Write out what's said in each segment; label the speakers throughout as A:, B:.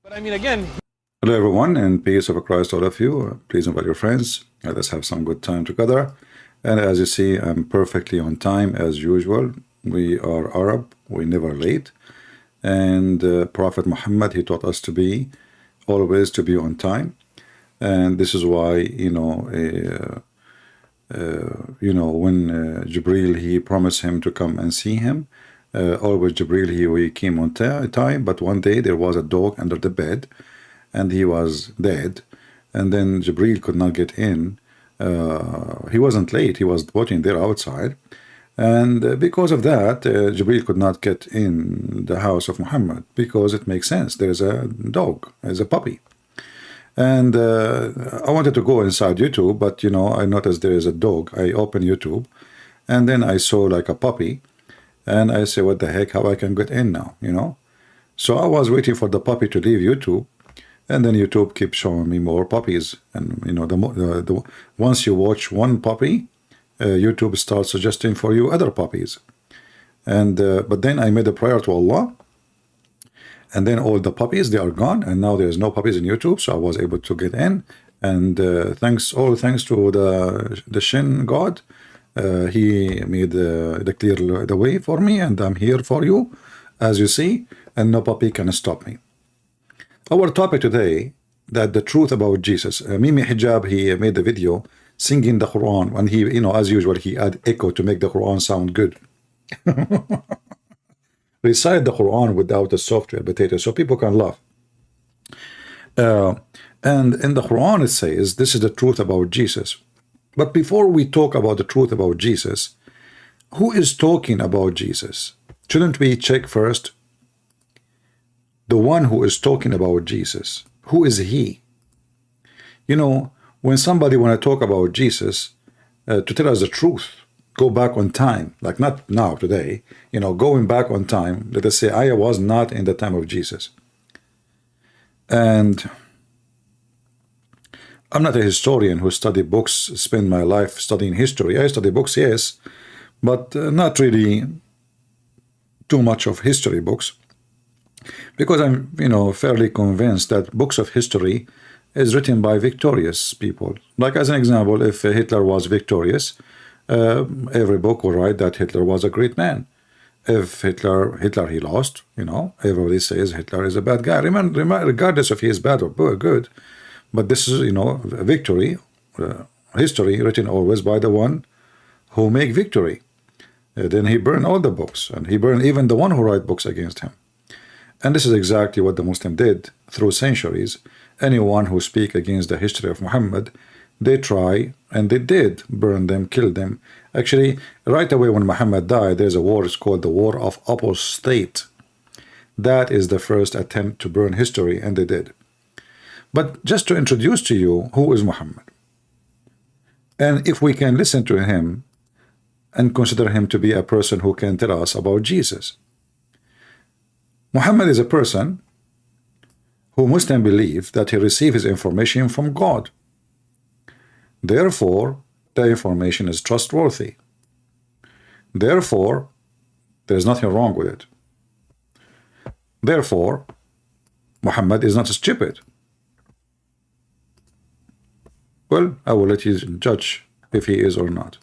A: But I mean, again,
B: hello everyone, and peace of Christ all of you. Please invite your friends. Let us have some good time together. And as you see, I'm perfectly on time as usual. We are Arab, we never late. And Prophet Muhammad, he taught us to be always to be on time. And this is why, when Jibril, he promised him to come and see him. Always Jibril, he came on time, but one day there was a dog under the bed and he was dead. And then Jibril could not get in. He wasn't late, he was waiting there outside. And because of that, Jibril could not get in the house of Muhammad, because it makes sense. There's a dog, there's a puppy. And I wanted to go inside YouTube, but I noticed there is a dog. I opened YouTube, and then I saw like a puppy, and I say, what the heck, how I can get in now, So I was waiting for the puppy to leave YouTube, and then YouTube keeps showing me more puppies. And once you watch one puppy, YouTube starts suggesting for you other puppies. And but then I made a prayer to Allah, and then all the puppies, they are gone, and now there's no puppies in YouTube, so I was able to get in. And thanks to the Shin God, he made the way for me, and I'm here for you, as you see, and no puppy can stop me. Our topic today, that the truth about Jesus. Mimi Hijab, he made the video singing the Quran, and he, as usual, he add echo to make the Quran sound good. Recite the Quran without the software potato so people can laugh. And in the Quran it says this is the truth about Jesus. But before we talk about the truth about Jesus, who is talking about Jesus? Shouldn't we check first the one who is talking about Jesus? Who is he? When somebody want to talk about Jesus, to tell us the truth, go back on time, like not now, today, going back on time. Let us say I was not in the time of Jesus. And I'm not a historian who study books, spend my life studying history. I study books, yes, but not really too much of history books, because I'm, fairly convinced that books of history is written by victorious people. Like as an example, if Hitler was victorious, every book will write that Hitler was a great man. If Hitler he lost, everybody says Hitler is a bad guy. Remember, regardless if he is bad or good, but this is, a victory, history written always by the one who make victory. Then he burned all the books, and he burned even the one who write books against him. And this is exactly what the Muslim did through centuries. Anyone who speak against the history of Muhammad, they try, and they did burn them, kill them. Actually, right away when Muhammad died, there's a war, it's called the War of Apostate. That is the first attempt to burn history, and they did. But just to introduce to you, who is Muhammad? And if we can listen to him and consider him to be a person who can tell us about Jesus. Muhammad is a person who Muslims believe that he received his information from God. Therefore, the information is trustworthy. Therefore, there is nothing wrong with it. Therefore, Muhammad is not stupid. Well, I will let you judge if he is or not.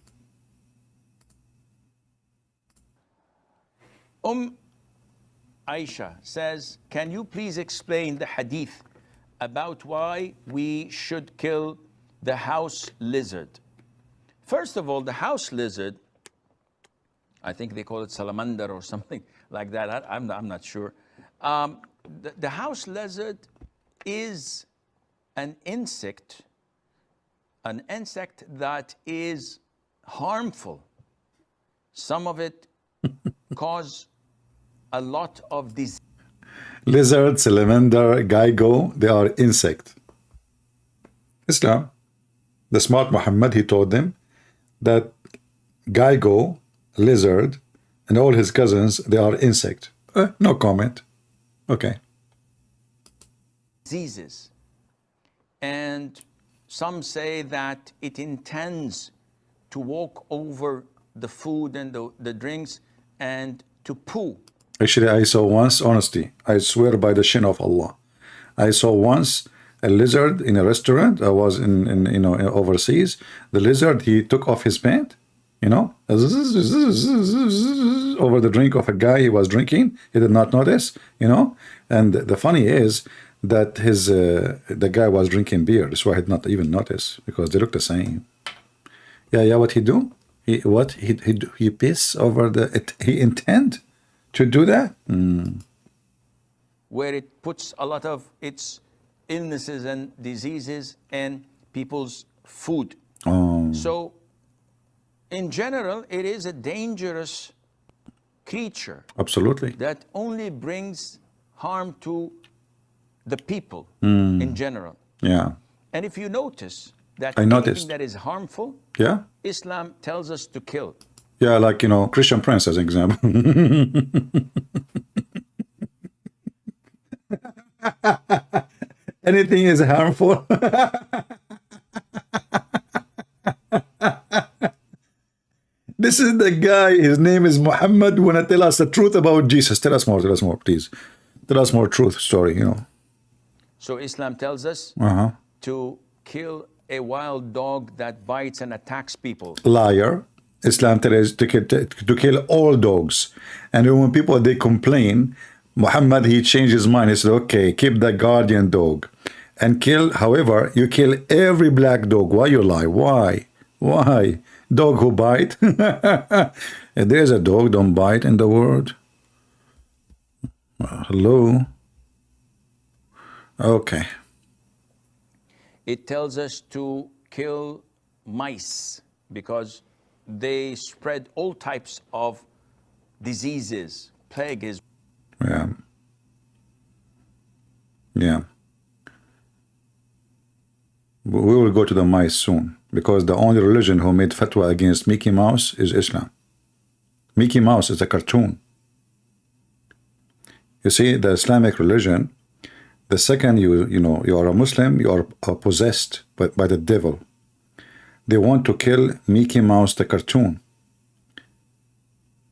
C: Aisha says, can you please explain the hadith about why we should kill the house lizard? First of all, the house lizard, I think they call it salamander or something like that. I'm not sure. The house lizard is an insect that is harmful. Some of it cause a lot of disease.
B: Lizard, salamander, geigo, they are insect. Islam, the smart Muhammad, he told them that geigo, lizard, and all his cousins, they are insect. No comment. Okay.
C: Diseases. And some say that it intends to walk over the food and the drinks and to poo.
B: Actually, I saw once, honestly, I swear by the shin of Allah, I saw once a lizard in a restaurant. I was in overseas. The lizard, he took off his pant, over the drink of a guy he was drinking. He did not notice, And the funny is that the guy was drinking beer. That's why he did not even notice, because they look the same. Yeah. What he do? He piss over he intend to do that?
C: Where it puts a lot of its illnesses and diseases in people's food.
B: Oh.
C: So, in general, it is a dangerous creature.
B: Absolutely.
C: That only brings harm to the people in general.
B: Yeah.
C: And if you notice that
B: I
C: anything
B: noticed.
C: that is harmful,
B: Yeah.
C: Islam tells us to kill.
B: Yeah, like, Christian Prince as an example. Anything is harmful. This is the guy, his name is Muhammad, wanna tell us the truth about Jesus. Tell us more, please. Tell us more truth story,
C: So Islam tells us to kill a wild dog that bites and attacks people.
B: Liar. Islam tells to kill all dogs. And when people, they complain, Muhammad, he changed his mind. He said, okay, keep the guardian dog. And kill, however, you kill every black dog. Why you lie? Why? Dog who bite? If there's a dog, don't bite in the world. Hello? Okay.
C: It tells us to kill mice because they spread all types of diseases. Plague is.
B: Yeah. We will go to the mice soon, because the only religion who made fatwa against Mickey Mouse is Islam. Mickey Mouse is a cartoon. You see, the Islamic religion, the second you are a Muslim, you are possessed by the devil. They want to kill Mickey Mouse, the cartoon.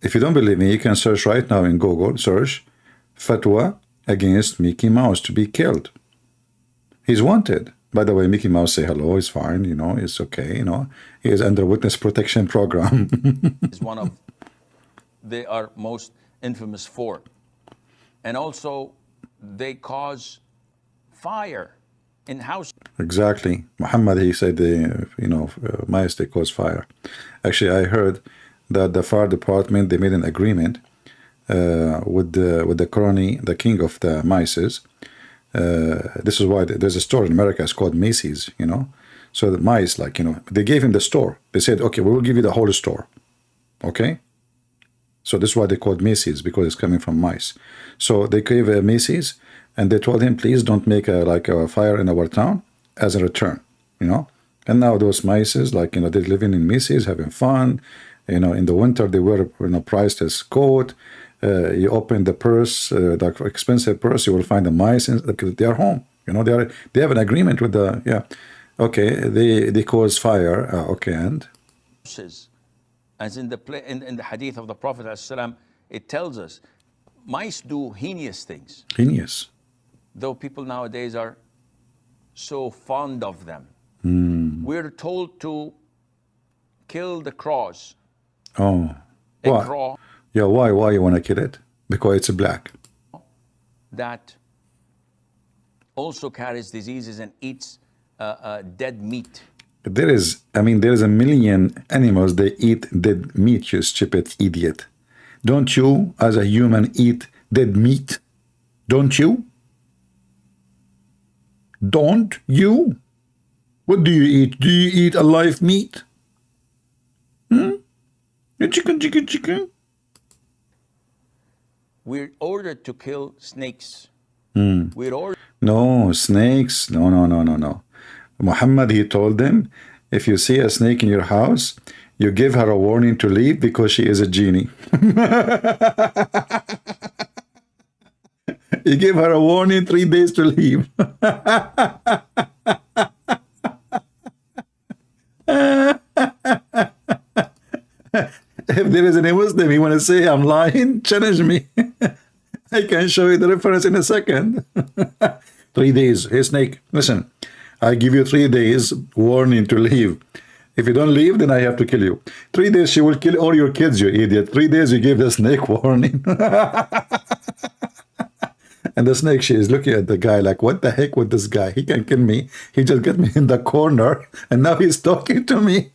B: If you don't believe me, you can search right now in Google, search fatwa against Mickey Mouse to be killed. He's wanted. By the way, Mickey Mouse say hello, he's fine, it's okay, he is under witness protection program.
C: is one of they are most infamous for. And also, they cause fire in houses.
B: Exactly. Muhammad, he said, mice, they cause fire. Actually, I heard that the fire department, they made an agreement with the crony, the king of the mices. This is why there's a store in America, it's called Macy's, So the mice, they gave him the store. They said, okay, we will give you the whole store. Okay? So this is why they called Macy's, because it's coming from mice. So they gave Macy's, and they told him, please don't make a fire in our town as a return, And now those mice, they're living in Macy's, having fun. In the winter, they wear priceless coat. You open the purse, the expensive purse, you will find the mice, they are home. They have an agreement with Okay, they cause fire. Okay, and?
C: As in the hadith of the Prophet ﷺ, it tells us, mice do heinous things.
B: Heinous.
C: Though people nowadays are so fond of them. We're told to kill the crows.
B: Oh.
C: A crow.
B: Yeah, why you want to kill it? Because it's black.
C: That also carries diseases and eats dead meat.
B: There is a million animals, they eat dead meat, you stupid idiot. Don't you, as a human, eat dead meat? Don't you? Don't you? What do you eat? Do you eat alive meat? Chicken.
C: We're ordered to kill snakes. We're ordered.
B: No, snakes. No. Muhammad, he told them, if you see a snake in your house, you give her a warning to leave because she is a genie. You give her a warning, 3 days to leave. If there is any Muslim, you want to say I'm lying, challenge me. I can show you the reference in a second. 3 days. Hey, snake, listen, I give you 3 days warning to leave. If you don't leave, then I have to kill you. 3 days, she will kill all your kids, you idiot. 3 days, you give the snake warning. And the snake, she is looking at the guy like, what the heck with this guy? He can kill me. He just got me in the corner, and now he's talking to me.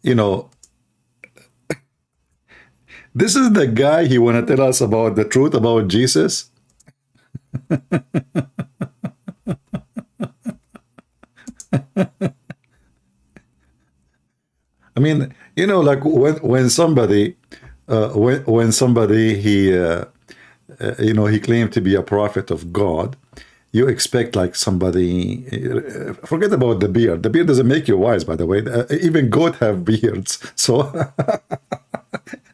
B: You know, this is the guy he want to tell us about the truth about Jesus. I mean, you know, like when somebody, when somebody you know, he claimed to be a prophet of God, you expect like somebody. Forget about the beard. The beard doesn't make you wise, by the way. Even goat have beards, so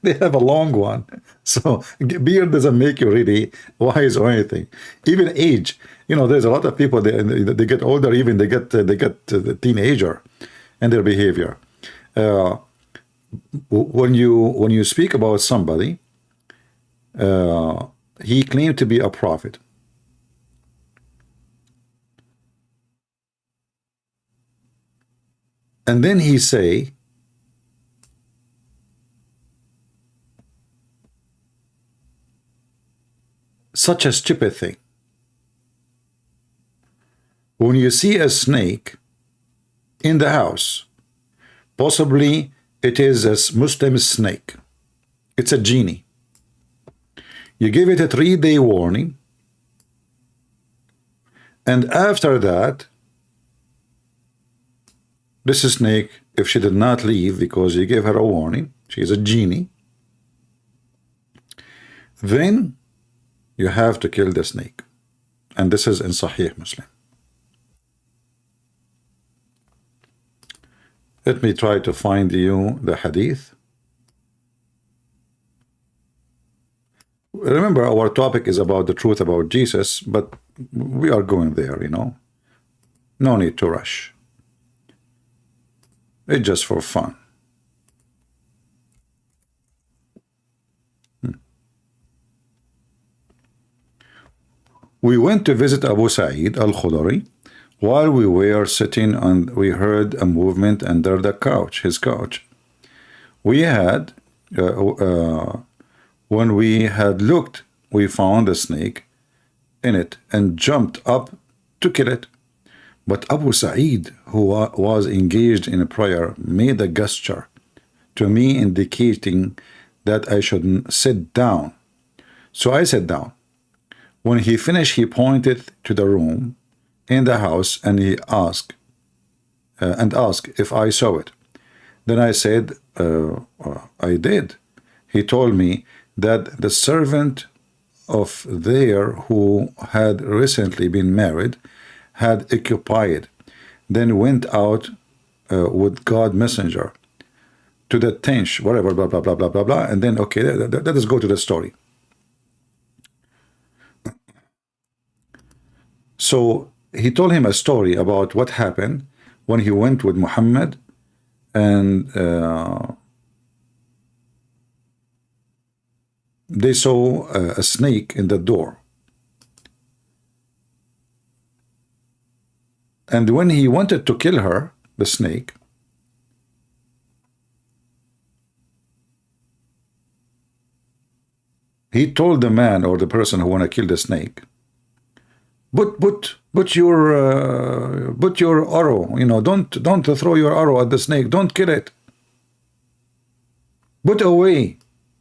B: they have a long one. So beard doesn't make you really wise or anything. Even age, you know, there's a lot of people they get older, even they get the teenager, and their behavior. When you speak about somebody, he claimed to be a prophet. And then he say, such a stupid thing. When you see a snake in the house, possibly it is a Muslim snake. It's a genie. You give it a 3-day warning, and after that, this snake, if she did not leave because you gave her a warning, she is a genie, then you have to kill the snake. And this is in Sahih Muslim. Let me try to find you the hadith. Remember, our topic is about the truth about Jesus, but we are going there, you know. No need to rush. It's just for fun. We went to visit Abu Sa'id al-Khudri. While we were sitting, and we heard a movement under the couch, his couch. We had, when we had looked, we found a snake in it and jumped up to kill it. But Abu Sa'id, who was engaged in a prayer, made a gesture to me indicating that I should sit down. So I sat down. When he finished, he pointed to the room in the house and he asked if I saw it. Then I said, I did. He told me that the servant of there who had recently been married had occupied, then went out with God messenger to the tench, whatever, blah, blah, blah, blah, blah, blah. And then, okay, let us go to the story. So he told him a story about what happened when he went with Muhammad and they saw a snake in the door. And when he wanted to kill her, the snake, he told the man or the person who want to kill the snake, put your arrow, you know, don't throw your arrow at the snake, don't kill it. Put away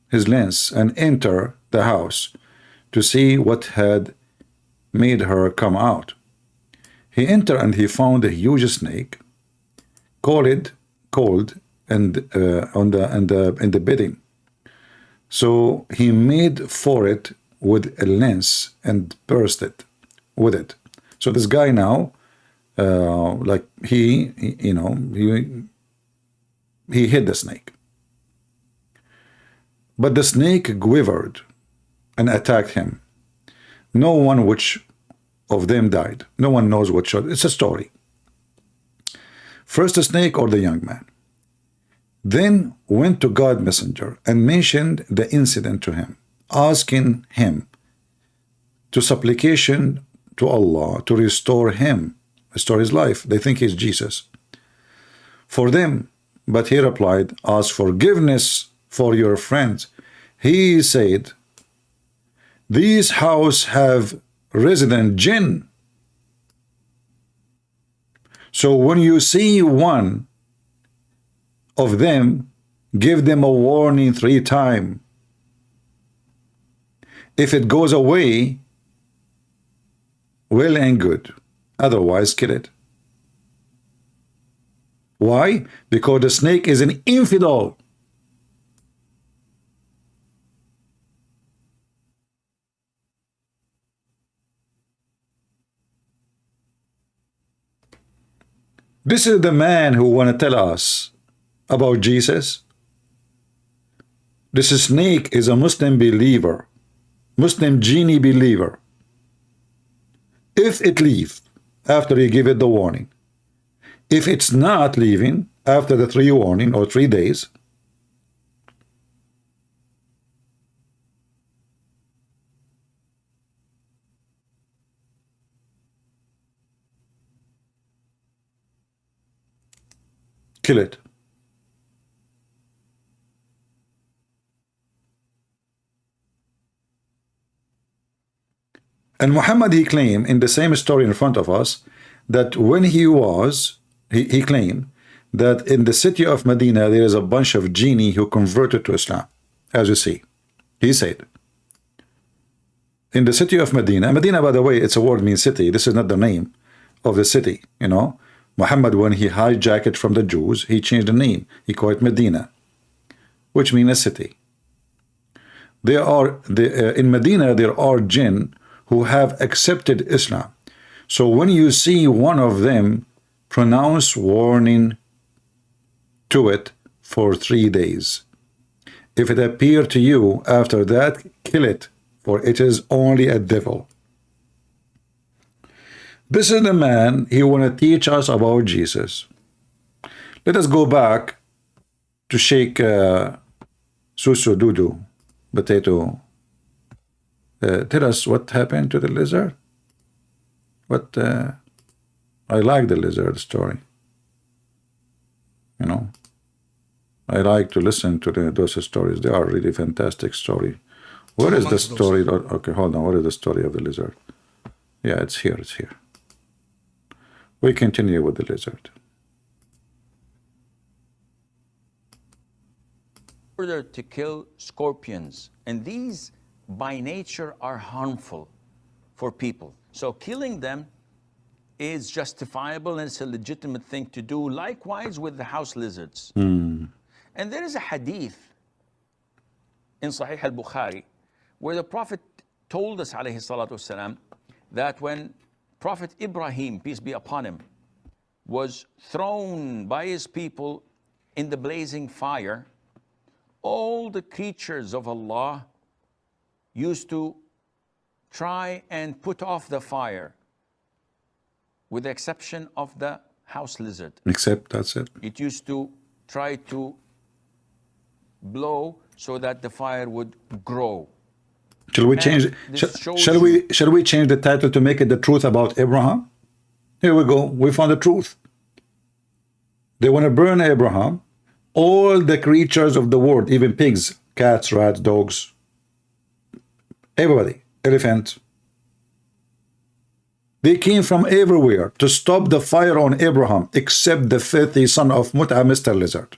B: his lens and enter the house to see what had made her come out. He entered and he found a huge snake, cold and in the bedding. So he made for it with a lens and burst it with it. So this guy now, like he hit the snake. But the snake quivered and attacked him. No one which of them died. No one knows what shot. It's a story. First the snake or the young man. Then went to God messenger and mentioned the incident to him, asking him to supplication to Allah to restore him, restore his life. They think he's Jesus. For them, but he replied, ask forgiveness for your friends. He said, these house have resident jinn. So when you see one of them, give them a warning 3 times. If it goes away, well and good. Otherwise, kill it. Why? Because the snake is an infidel. This is the man who want to tell us about Jesus. This snake is a Muslim believer, Muslim genie believer. If it leaves after you give it the warning, if it's not leaving after the 3 warning or 3 days, kill it. And Muhammad, he claimed in the same story in front of us that when he claimed that in the city of Medina there is a bunch of genie who converted to Islam, as you see. He said, in the city of Medina, Medina, by the way, it's a word means city. This is not the name of the city, you know. Muhammad, when he hijacked it from the Jews, he changed the name. He called it Medina, which means a city. In Medina, there are jinn who have accepted Islam. So when you see one of them, pronounce warning to it for 3 days. If it appear to you after that, kill it, for it is only a devil. This is the man, he want to teach us about Jesus. Let us go back to Sheikh Susu Dudu, Potato. Tell us what happened to the lizard. I like the lizard story. You know, I like to listen to those stories. They are really fantastic story. Where is the story? Okay, hold on. What is the story of the lizard? Yeah, it's here. It's here. We continue with the lizard.
C: Order to kill scorpions, and these by nature are harmful for people. So killing them is justifiable and it's a legitimate thing to do. Likewise with the house lizards. And there is a hadith in Sahih al-Bukhari where the Prophet told us, alayhi salatu wasalam, that when Prophet Ibrahim, peace be upon him, was thrown by his people in the blazing fire, all the creatures of Allah used to try and put off the fire, with the exception of the house lizard.
B: Except, that's it.
C: It used to try to blow so that the fire would grow.
B: Shall we change? Shall we change the title to make it the truth about Abraham? Here we go. We found the truth. They want to burn Abraham. All the creatures of the world, even pigs, cats, rats, dogs, everybody, elephant. They came from everywhere to stop the fire on Abraham, except the filthy son of Mut'a, Mr. Lizard.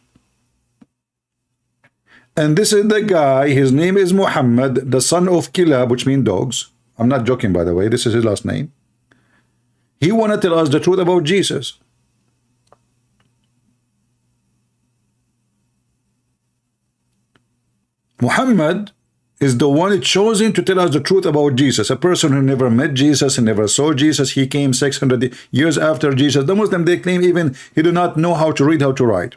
B: And this is the guy, his name is Muhammad, the son of Kilab, which means dogs. I'm not joking, by the way, this is his last name. He want to tell us the truth about Jesus. Muhammad is the one chosen to tell us the truth about Jesus. A person who never met Jesus and never saw Jesus. He came 600 years after Jesus. The Muslim, they claim even he do not know how to read, how to write.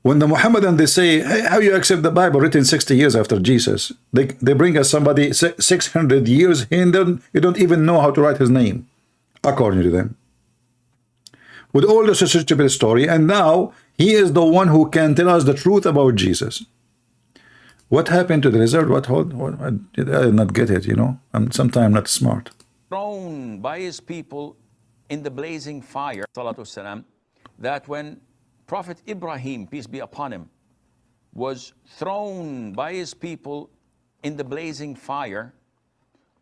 B: When the Muhammadan, they say, hey, how you accept the Bible written 60 years after Jesus? They bring us somebody 600 years in, you don't even know how to write his name, according to them. With all the stupid story, and now he is the one who can tell us the truth about Jesus. What happened to the lizard? What I did not get it, you know. I'm sometimes not smart.
C: Thrown by his people in the blazing fire, والسلام, that when Prophet Ibrahim, peace be upon him, was thrown by his people in the blazing fire,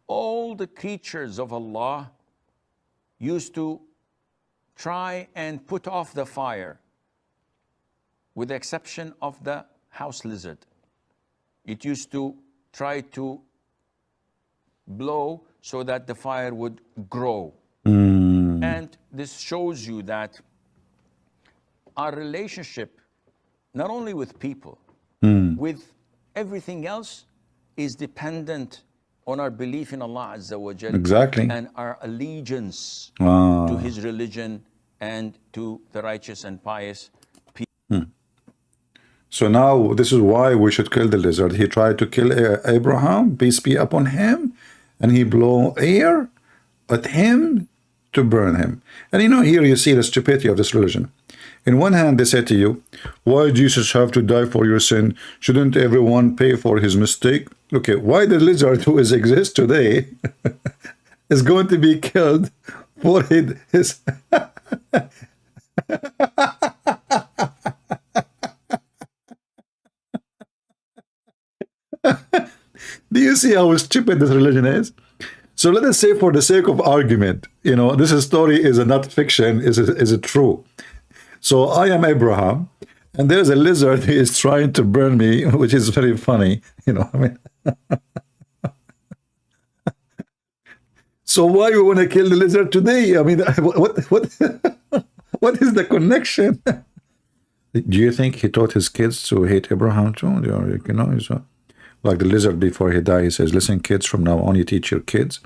C: all the creatures of Allah used to try and put off the fire, with the exception of the house lizard. It used to try to blow so that the fire would grow. And this shows you that our relationship, not only with people, with everything else, is dependent on our belief in Allah Azza wa Jal.
B: Exactly.
C: And our allegiance to His religion and to the righteous and pious people.
B: So now this is why we should kill the lizard. He tried to kill Abraham, peace be upon him, and he blew air at him to burn him. And you know, here you see the stupidity of this religion. In one hand, they say to you, why Jesus have to die for your sin? Shouldn't everyone pay for his mistake? Okay, why the lizard who exists today is going to be killed for his Do you see how stupid this religion is? So let us say, for the sake of argument, you know, this story is not fiction, is it true? So I am Abraham, and there's a lizard who is trying to burn me, which is very funny, you know, I mean. So why we want to kill the lizard today? I mean, what is the connection? Do you think he taught his kids to hate Abraham too? You know, so, like the lizard before he died, he says, listen, kids, from now on you teach your kids.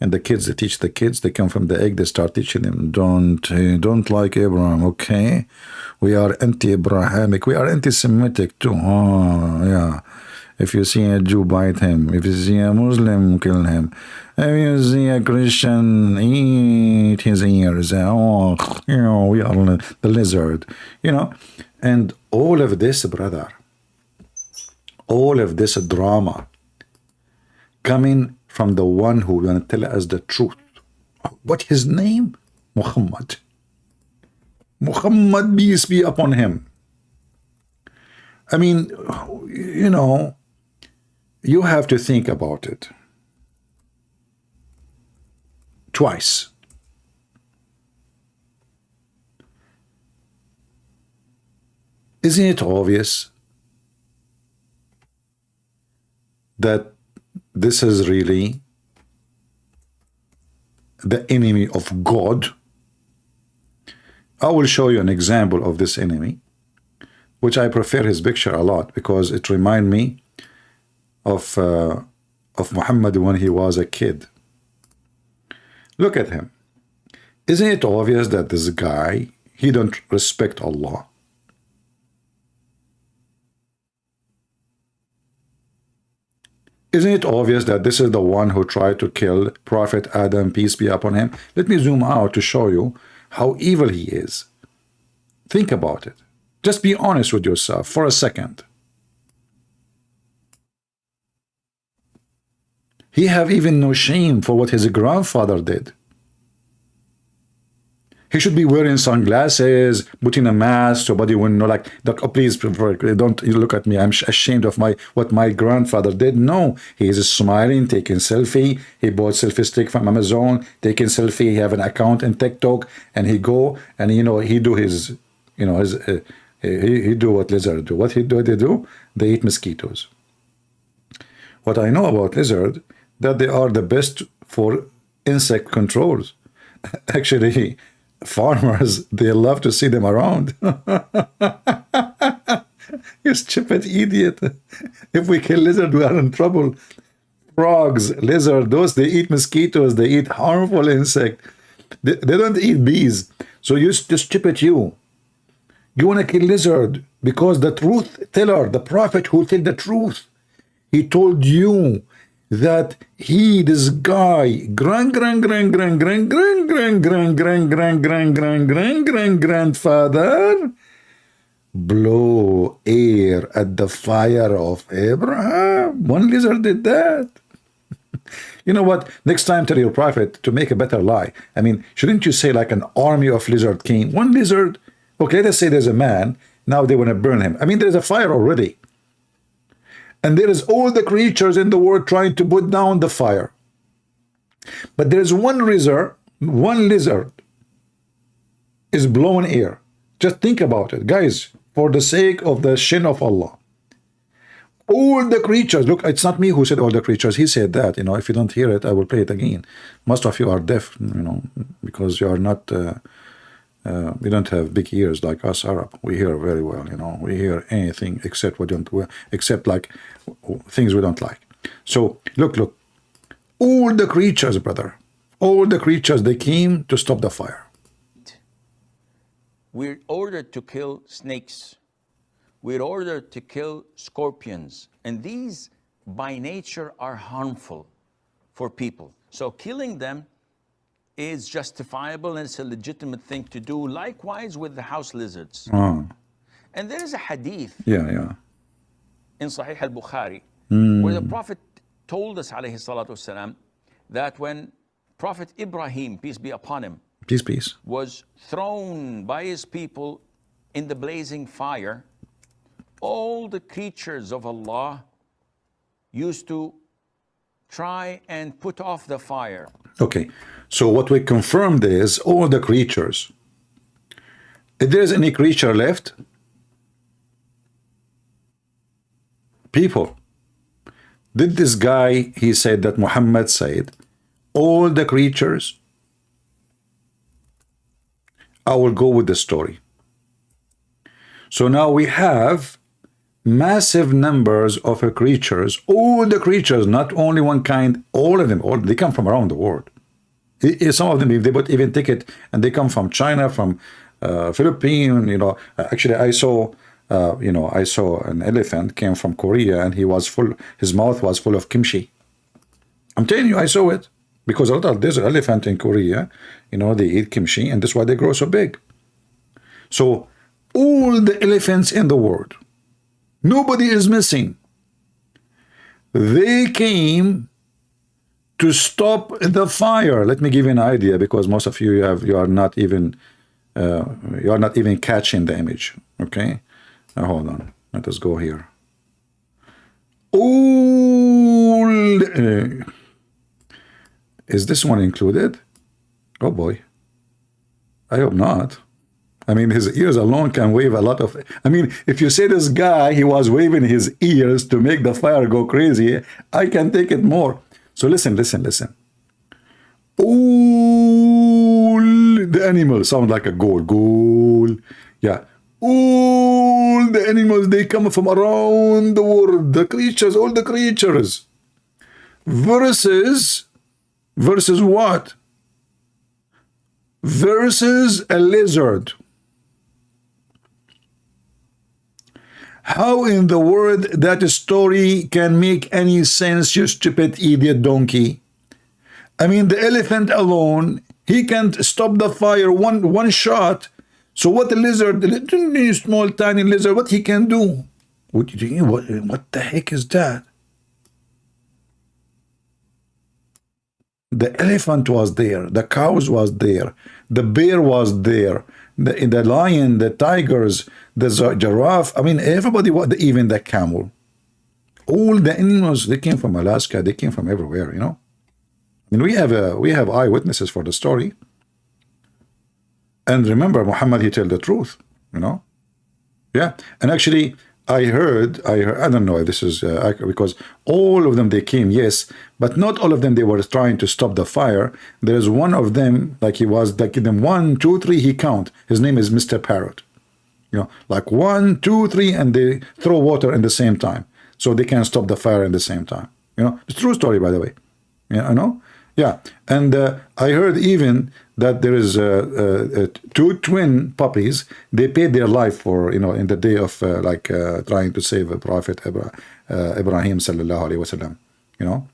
B: And the kids, they teach the kids, they come from the egg, they start teaching them, don't like Abraham, okay? We are anti-Abrahamic, we are anti-Semitic too. Oh, yeah. If you see a Jew, bite him. If you see a Muslim, kill him. If you see a Christian, eat his ears. Oh, you know, we are the lizard, you know. And all of this, brother, all of this drama coming from the one who will tell us the truth. What his name? Muhammad. Muhammad, peace be upon him. I mean, you know, you have to think about it twice. Isn't it obvious that this is really the enemy of God? I will show you an example of this enemy, which I prefer his picture a lot because it reminds me of Muhammad when he was a kid. Look at him. Isn't it obvious that this guy, he don't respect Allah? Isn't it obvious that this is the one who tried to kill Prophet Adam, peace be upon him? Let me zoom out to show you how evil he is. Think about it. Just be honest with yourself for a second. He have even no shame for what his grandfather did. He should be wearing sunglasses, putting a mask, so nobody wouldn't know, like, oh, please, don't look at me, I'm ashamed of what my grandfather did. No, he is smiling, taking selfie. He bought selfie stick from Amazon, taking selfie. He have an account in TikTok, and he go, and, you know, he do his, you know, his, he do what lizard do. What they do? They eat mosquitoes. What I know about lizard, that they are the best for insect controls. Actually, farmers, they love to see them around. You stupid idiot. If we kill lizard, we are in trouble. Frogs, lizard, those, they eat mosquitoes, they eat harmful insect. They don't eat bees. So you stupid you. You want to kill lizard. Because the truth teller, the prophet who tell the truth, he told you that this guy, grandfather, blow air at the fire of Abraham. One lizard did that. You know what? Next time tell your prophet to make a better lie. I mean, shouldn't you say like an army of lizard came? One lizard, okay, let's say there's a man, now they want to burn him. I mean, there's a fire already. And there is all the creatures in the world trying to put down the fire. But there's one lizard is blowing air. Just think about it, guys, for the sake of the shin of Allah. All the creatures, look, it's not me who said all the creatures, he said that, you know, if you don't hear it, I will play it again. Most of you are deaf, you know, because you are not, we don't have big ears like us Arab. We hear very well, you know, we hear anything except except like things we don't like. So, look, all the creatures, brother, all the creatures, they came to stop the fire.
C: We're ordered to kill snakes. We're ordered to kill scorpions. And these, by nature, are harmful for people. So killing them is justifiable and it's a legitimate thing to do. Likewise with the house lizards. And there is a hadith in Sahih al-Bukhari where the Prophet told us, alayhi salatu wasalam, that when Prophet Ibrahim, peace be upon him,
B: peace,
C: was thrown by his people in the blazing fire, all the creatures of Allah used to try and put off the fire.
B: Okay, so what we confirmed is all the creatures. If there is any creature left, people, did this guy, he said that Muhammad said, all the creatures, I will go with the story. So now we have massive numbers of creatures, all the creatures, not only one kind, all of them, they come from around the world. Some of them, if they would even take it, and they come from China, from Philippines, you know. Actually, I saw an elephant came from Korea, and he was full, his mouth was full of kimchi. I'm telling you, I saw it. Because a lot of there's an elephant in Korea, you know, they eat kimchi, and that's why they grow so big. So all the elephants in the world, nobody is missing. They came to stop the fire. Let me give you an idea, because most of you you are not even catching the image. Okay, now hold on. Let us go here. All is this one included? Oh boy, I hope not. I mean, his ears alone can wave a lot of... I mean, if you say this guy, he was waving his ears to make the fire go crazy, I can take it more. So listen. All the animals sound like a goal. Yeah. All the animals, they come from around the world. The creatures, all the creatures. Versus what? Versus a lizard. How in the world that story can make any sense, you stupid idiot donkey? I mean, the elephant alone, he can't stop the fire one shot. So what the lizard, the small tiny lizard, what he can do? What the heck is that? The elephant was there, the cows was there, the bear was there, the lion, the tigers, the giraffe. I mean, everybody, even the camel. All the animals, they came from Alaska, they came from everywhere, you know. I mean, we have eyewitnesses for the story. And remember, Muhammad, he told the truth, you know. Yeah, and actually, I heard, I don't know if this is because all of them, they came, yes, but not all of them, they were trying to stop the fire. There's one of them, like he was, like them 1, 2, 3, he count. His name is Mr. Parrot. You know, like 1, 2, 3, and they throw water at the same time. So they can stop the fire at the same time. You know, it's a true story, by the way. Yeah, I know. Yeah, and I heard even that there is two twin puppies. They paid their life for, in the day of trying to save Prophet Ibrahim sallallahu alaihi wasallam. You know,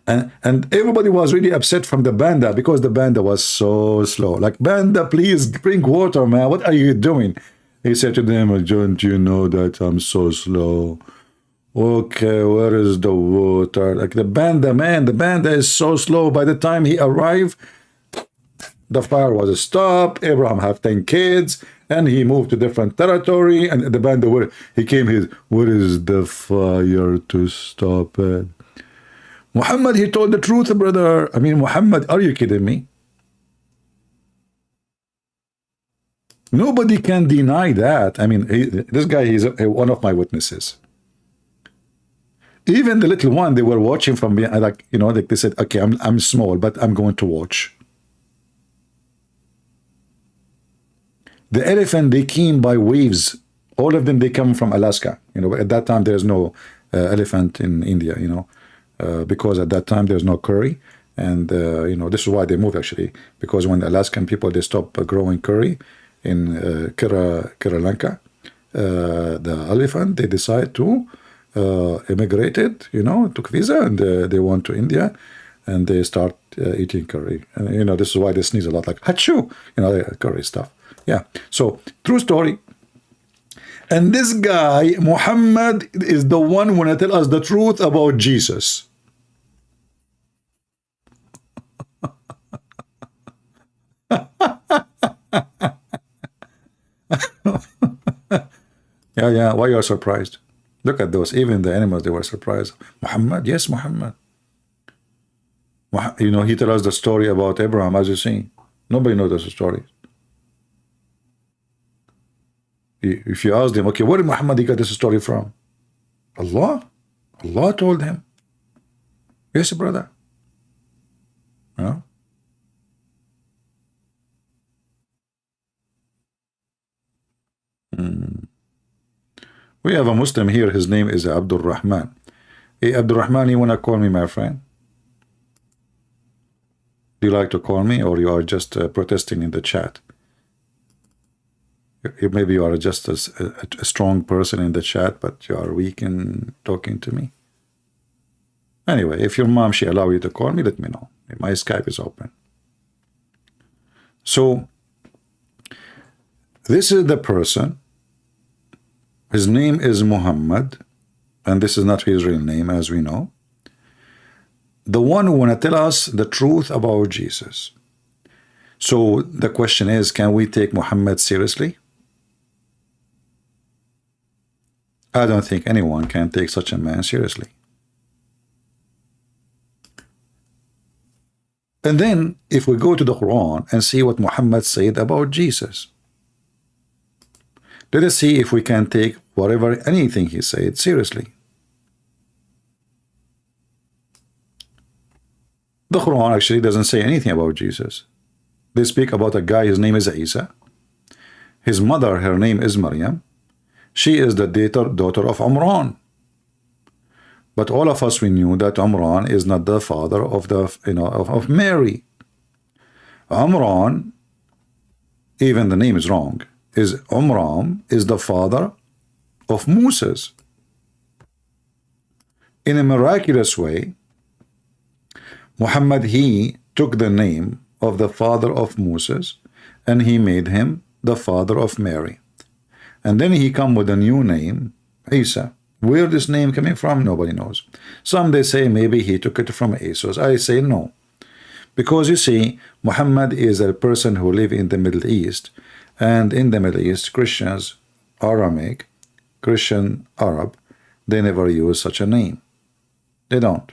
B: and everybody was really upset from the banda because the banda was so slow. Like, banda, please bring water, man. What are you doing? He said to them, "Don't you know that I'm so slow? Okay, where is the water?" Like, the banda, man, the banda is so slow. By the time he arrived, the fire was stopped. Abraham had 10 kids, and he moved to different territory. And the banda, where he came, where is the fire to stop it? Muhammad, he told the truth, brother. I mean, Muhammad, are you kidding me? Nobody can deny that. I mean, this guy, he's one of my witnesses. Even the little one, they were watching from behind, like, like they said, okay, I'm small, but I'm going to watch. The elephant, they came by waves. All of them, they come from Alaska. At that time, there's no elephant in India, because at that time, there's no curry. And, this is why they moved, actually. Because when the Alaskan people, they stopped growing curry in Lanka, the elephant, they decide to immigrated, took visa, and they went to India, and they start eating curry. And, this is why they sneeze a lot, like hachu, curry stuff. Yeah. So, true story. And this guy, Muhammad, is the one who want to tell us the truth about Jesus. Yeah. Why you are surprised? Look at those. Even the animals, they were surprised. Muhammad, yes, Muhammad. He tells us the story about Abraham, as you see. Nobody knows the story. If you ask them, okay, where did Muhammad he got this story from? Allah. Allah told him. Yes, brother. We have a Muslim here. His name is Abdul Rahman. Hey, Abdul Rahman, you want to call me my friend? Do you like to call me, or you are just protesting in the chat? Maybe you are just a strong person in the chat, but you are weak in talking to me. Anyway, if your mom, she allow you to call me, let me know. My Skype is open. So, this is the person. His name is Muhammad, and this is not his real name, as we know. The one who want to tell us the truth about Jesus. So the question is, can we take Muhammad seriously? I don't think anyone can take such a man seriously. And then, if we go to the Quran and see what Muhammad said about Jesus, let us see if we can take anything he said seriously. The Quran actually doesn't say anything about Jesus. They speak about a guy, his name is Isa. His mother, her name is Maryam. She is the daughter of Imran. But all of us, we knew that Imran is not the father of of Mary. Imran, even the name is wrong, Imran is the father of Moses. In a miraculous way, Muhammad, he took the name of the father of Moses and he made him the father of Mary. And then he come with a new name, Isa. Where this name coming from, nobody knows. Some they say maybe he took it from Jesus. I say no. Because you see, Muhammad is a person who live in the Middle East. And in the Middle East, Christians, Aramaic, Christian Arab, they never use such a name. They don't.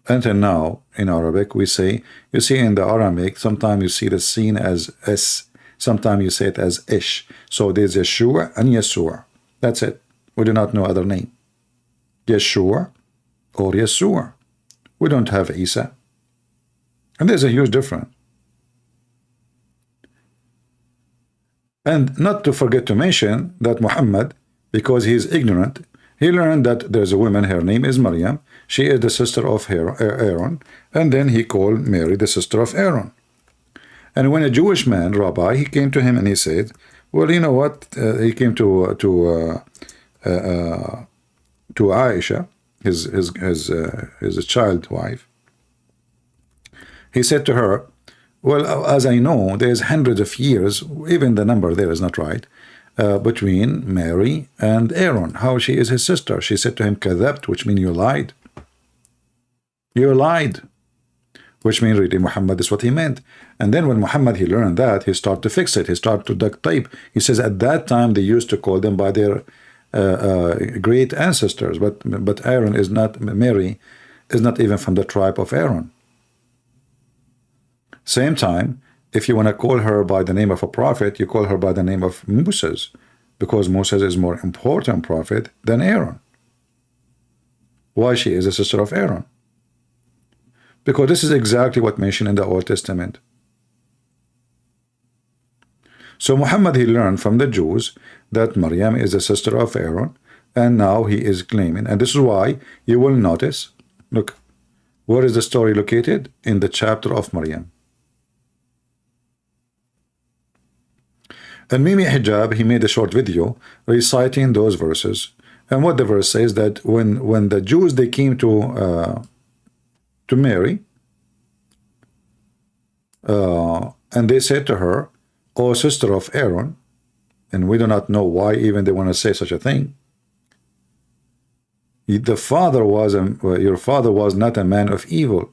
B: Until now, in Arabic, we say, you see in the Aramaic, sometimes you see the sin as S, sometimes you say it as Ish. So there's Yeshua and Yeshua. That's it. We do not know other name. Yeshua or Yeshua. We don't have Isa. And there's a huge difference. And not to forget to mention that Muhammad, because he is ignorant, He learned that there's a woman, her name is Maryam. She is the sister of Aaron. And then he called Mary the sister of Aaron. And when a Jewish man, rabbi, he came to him and he said, well, you know what? He came to Aisha, his child wife. He said to her, well, as I know, there's hundreds of years, even the number there is not right, between Mary and Aaron, how she is his sister. She said to him, kadhabt, which means you lied. You lied. Which means really Muhammad is what he meant. And then when Muhammad, he learned that, he started to fix it. He started to duct tape. He says at that time they used to call them by their great ancestors, but Aaron is not, Mary is not even from the tribe of Aaron. Same time, if you want to call her by the name of a prophet, you call her by the name of Moses, because Moses is more important prophet than Aaron. Why she is a sister of Aaron? Because this is exactly what mentioned in the Old Testament. So Muhammad, he learned from the Jews that Maryam is the sister of Aaron, and now he is claiming, and this is why you will notice, look, where is the story located? In the chapter of Maryam. And Mimi Hijab, he made a short video reciting those verses. And what the verse says, that when the Jews, they came to Mary, and they said to her, "O sister of Aaron," and we do not know why even they want to say such a thing. Your father was not a man of evil,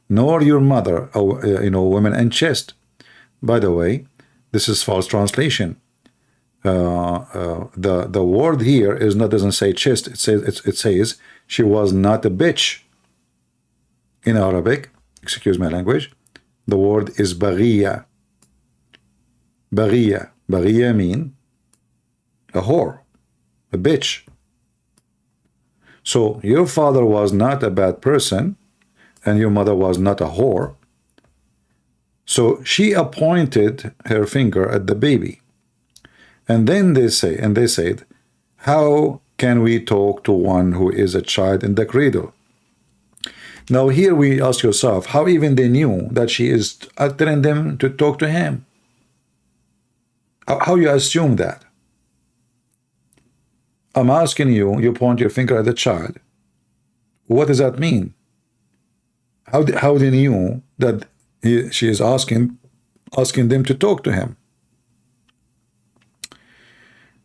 B: nor your mother, woman and chaste. By the way, this is false translation. The word here doesn't say chaste. It says she was not a bitch. In Arabic, excuse my language, the word is baghiya. Baghiya mean a whore, a bitch. So your father was not a bad person, and your mother was not a whore. So she appointed her finger at the baby. And then they said, how can we talk to one who is a child in the cradle? Now here we ask yourself, how even they knew that she is telling them to talk to him? How you assume that? I'm asking you, you point your finger at the child. What does that mean? How they knew that she is asking them to talk to him?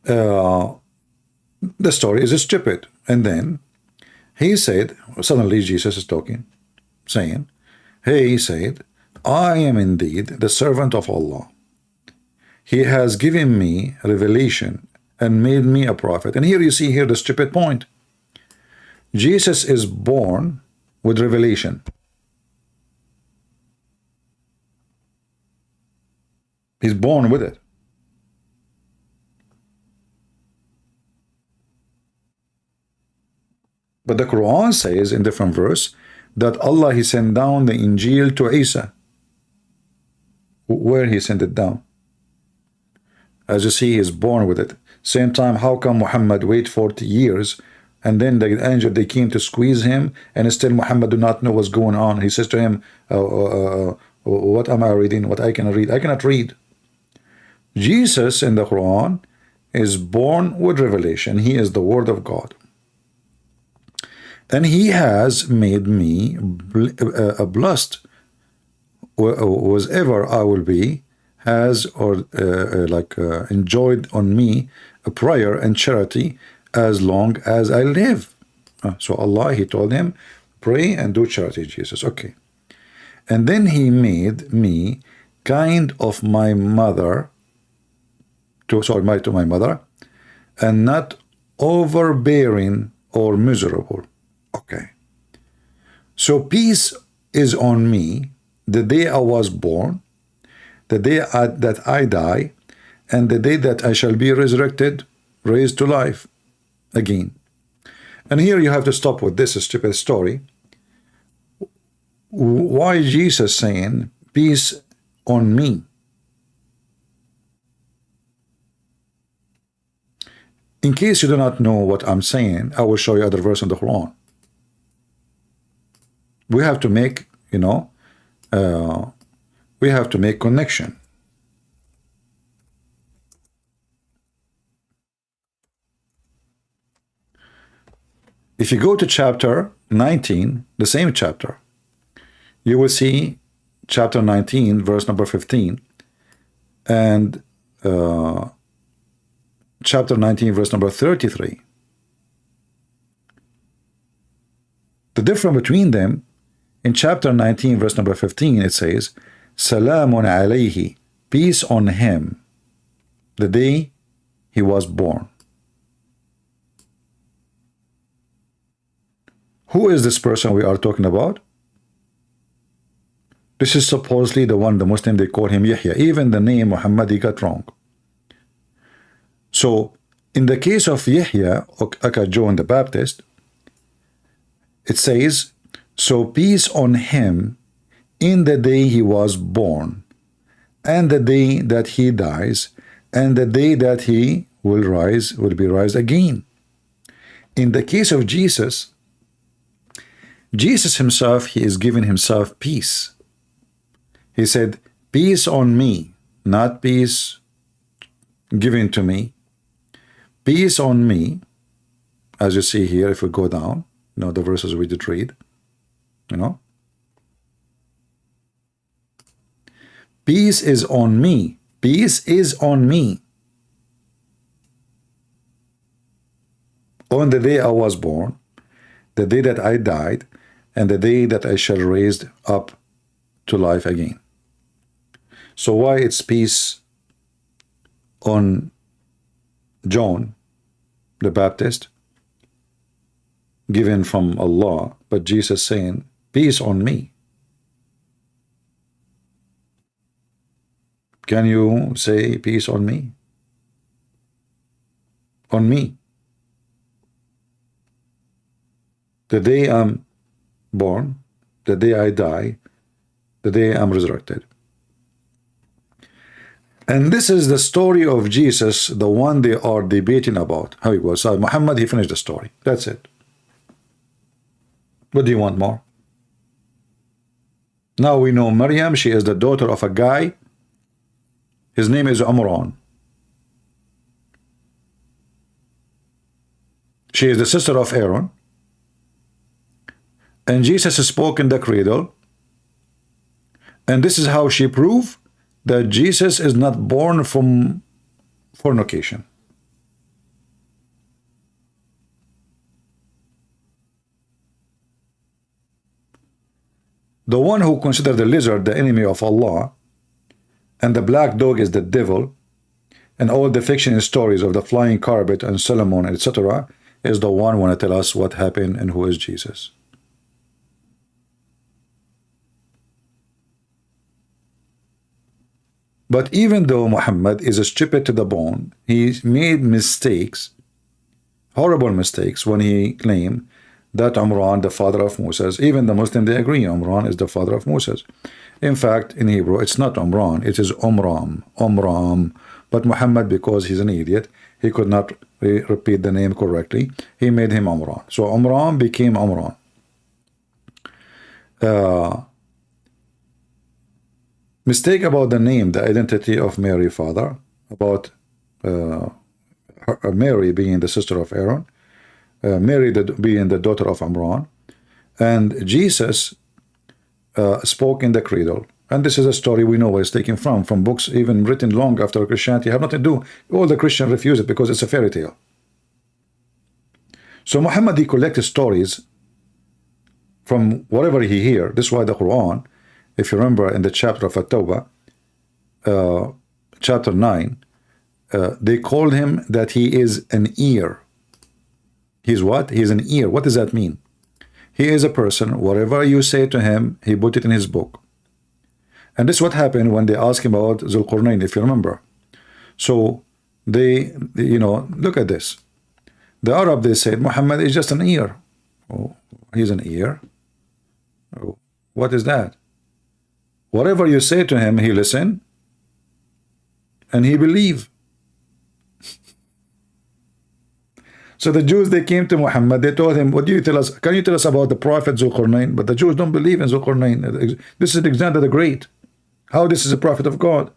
B: The story is stupid. And then he said, suddenly Jesus is talking, saying, he said, I am indeed the servant of Allah. He has given me revelation and made me a prophet. And here you see the stupid point. Jesus is born with revelation. He's born with it. But the Quran says in different verse that Allah, he sent down the Injil to Isa. Where he sent it down? As you see, he is born with it. Same time, how come Muhammad wait 40 years and then the angel, they came to squeeze him, and still Muhammad do not know what's going on? He says to him, what am I reading? What I cannot read? I cannot read. Jesus in the Quran is born with revelation. He is the Word of God. And he has made me blessed. Whatever I will be has enjoyed on me a prayer and charity as long as I live. So Allah, he told him, pray and do charity, Jesus. Okay. And then he made me kind of my mother, to my mother, and not overbearing or miserable. Okay. So peace is on me the day I was born, the day that I die, and the day that I shall be resurrected, raised to life again. And here you have to stop with this stupid story. Why Jesus saying peace on me? In case you do not know what I'm saying, I will show you other verse in the Quran. We have to make, we have to make connection. If you go to chapter 19, the same chapter, you will see chapter 19, verse number 15, and chapter 19, verse number 33. The difference between them, in chapter 19, verse number 15, it says, Salamun alayhi, peace on him, the day he was born. Who is this person we are talking about? This is supposedly the one, the Muslim, they call him Yahya. Even the name Muhammad, he got wrong. So, in the case of Yahya, aka John the Baptist, it says, so peace on him in the day he was born, and the day that he dies, and the day that he will be raised again. In the case of Jesus, Jesus himself, he is giving himself peace. He said, peace on me, not peace given to me. Peace on me, as you see here, if we go down, the verses we did read, peace is on me. Peace is on me. On the day I was born, the day that I died, and the day that I shall raised up to life again. So why it's peace on John the Baptist, given from Allah, but Jesus saying, peace on me? Can you say peace on me? On me. The day I'm born, the day I die, the day I'm resurrected. And this is the story of Jesus, the one they are debating about. How he was. So Muhammad, he finished the story. That's it. What do you want more? Now we know Maryam, she is the daughter of a guy. His name is Umran. She is the sister of Aaron. And Jesus spoke in the cradle. And this is how she proved that Jesus is not born from fornication. The one who considered the lizard the enemy of Allah, and the black dog is the devil, and all the fiction stories of the flying carpet and Solomon, etc., is the one who want to tell us what happened and who is Jesus. But even though Muhammad is stupid to the bone, he made mistakes, horrible mistakes, when he claimed that Umran, the father of Moses, even the Muslim, they agree Umran is the father of Moses. In fact, in Hebrew, it's not Umran, it is Umram. But Muhammad, because he's an idiot, he could not repeat the name correctly. He made him Umran. So Umran became Umran. Mistake about the name, the identity of Mary, father, about Mary being the sister of Aaron, Mary being the daughter of Imran, and Jesus spoke in the cradle. And this is a story we know where it's taken from books even written long after Christianity, have nothing to do. All the Christians refuse it because it's a fairy tale. So Muhammad, he collected stories from whatever he hear. This is why the Quran, if you remember in the chapter of At-Tawbah, chapter 9, they called him that he is an ear. He's what? He's an ear. What does that mean? He is a person, whatever you say to him, he put it in his book. And this is what happened when they asked him about Zulqarnain, if you remember. So they, look at this. The Arab, they said, Muhammad is just an ear. Oh, he's an ear? Oh, what is that? Whatever you say to him, he listen and he believe. So the Jews, they came to Muhammad, they told him, what do you tell us? Can you tell us about the prophet Zulqarnain? But the Jews don't believe in Zulqarnain. This is Alexander the Great. How this is a prophet of God?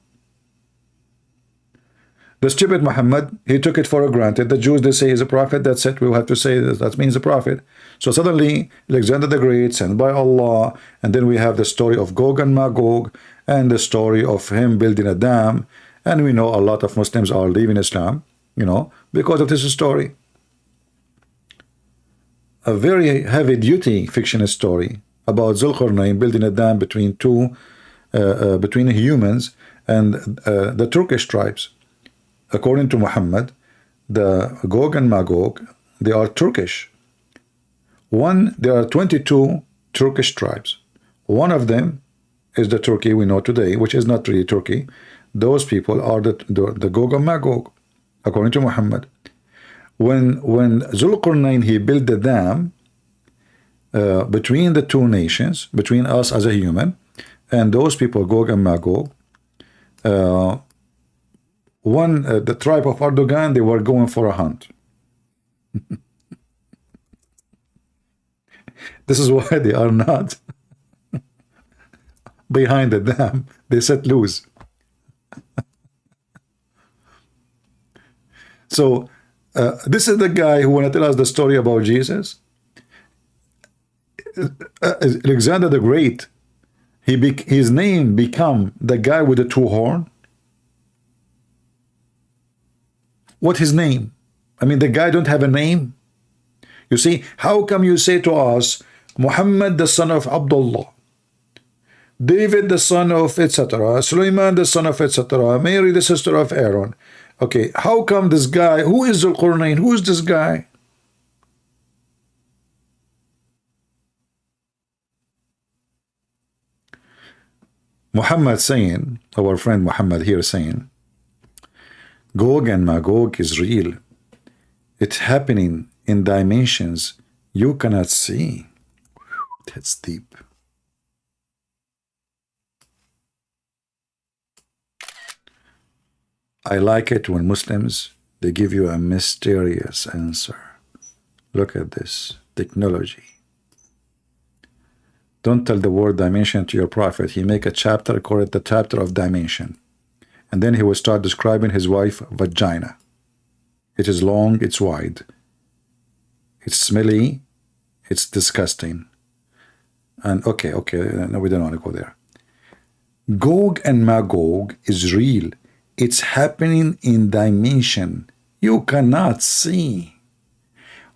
B: The stupid Muhammad, he took it for granted. The Jews, they say he's a prophet. That's it. We'll have to say that means a prophet. So suddenly, Alexander the Great, sent by Allah, and then we have the story of Gog and Magog, and the story of him building a dam. And we know a lot of Muslims are leaving Islam, because of this story. A very heavy-duty fictional story about Zulqarnain building a dam between between humans and the Turkish tribes. According to Muhammad, the Gog and Magog, they are Turkish. There are 22 Turkish tribes. One of them is the Turkey we know today, which is not really Turkey. Those people are the Gog and Magog, according to Muhammad. When Zulqarnain, he built the dam between the two nations, between us as a human, and those people, Gog and Magog, the tribe of Erdogan, they were going for a hunt. This is why they are not behind the dam. They set loose. So this is the guy who want to tell us the story about Jesus. Alexander the Great, his name become the guy with the two horn. What his name? I mean, the guy don't have a name. You see, how come you say to us, Muhammad the son of Abdullah, David the son of etc., Sulaiman the son of etc., Mary the sister of Aaron? Okay, how come this guy, who is Zulqarnain? Who is this guy? Muhammad saying, our friend Muhammad here saying, Gog and Magog is real. It's happening in dimensions you cannot see. That's deep. I like it when Muslims, they give you a mysterious answer. Look at this technology. Don't tell the word dimension to your prophet. He make a chapter, call it the chapter of dimension. And then he will start describing his wife vagina. It is long, it's wide. It's smelly, it's disgusting. And okay, no, we don't want to go there. Gog and Magog is real. It's happening in dimension you cannot see.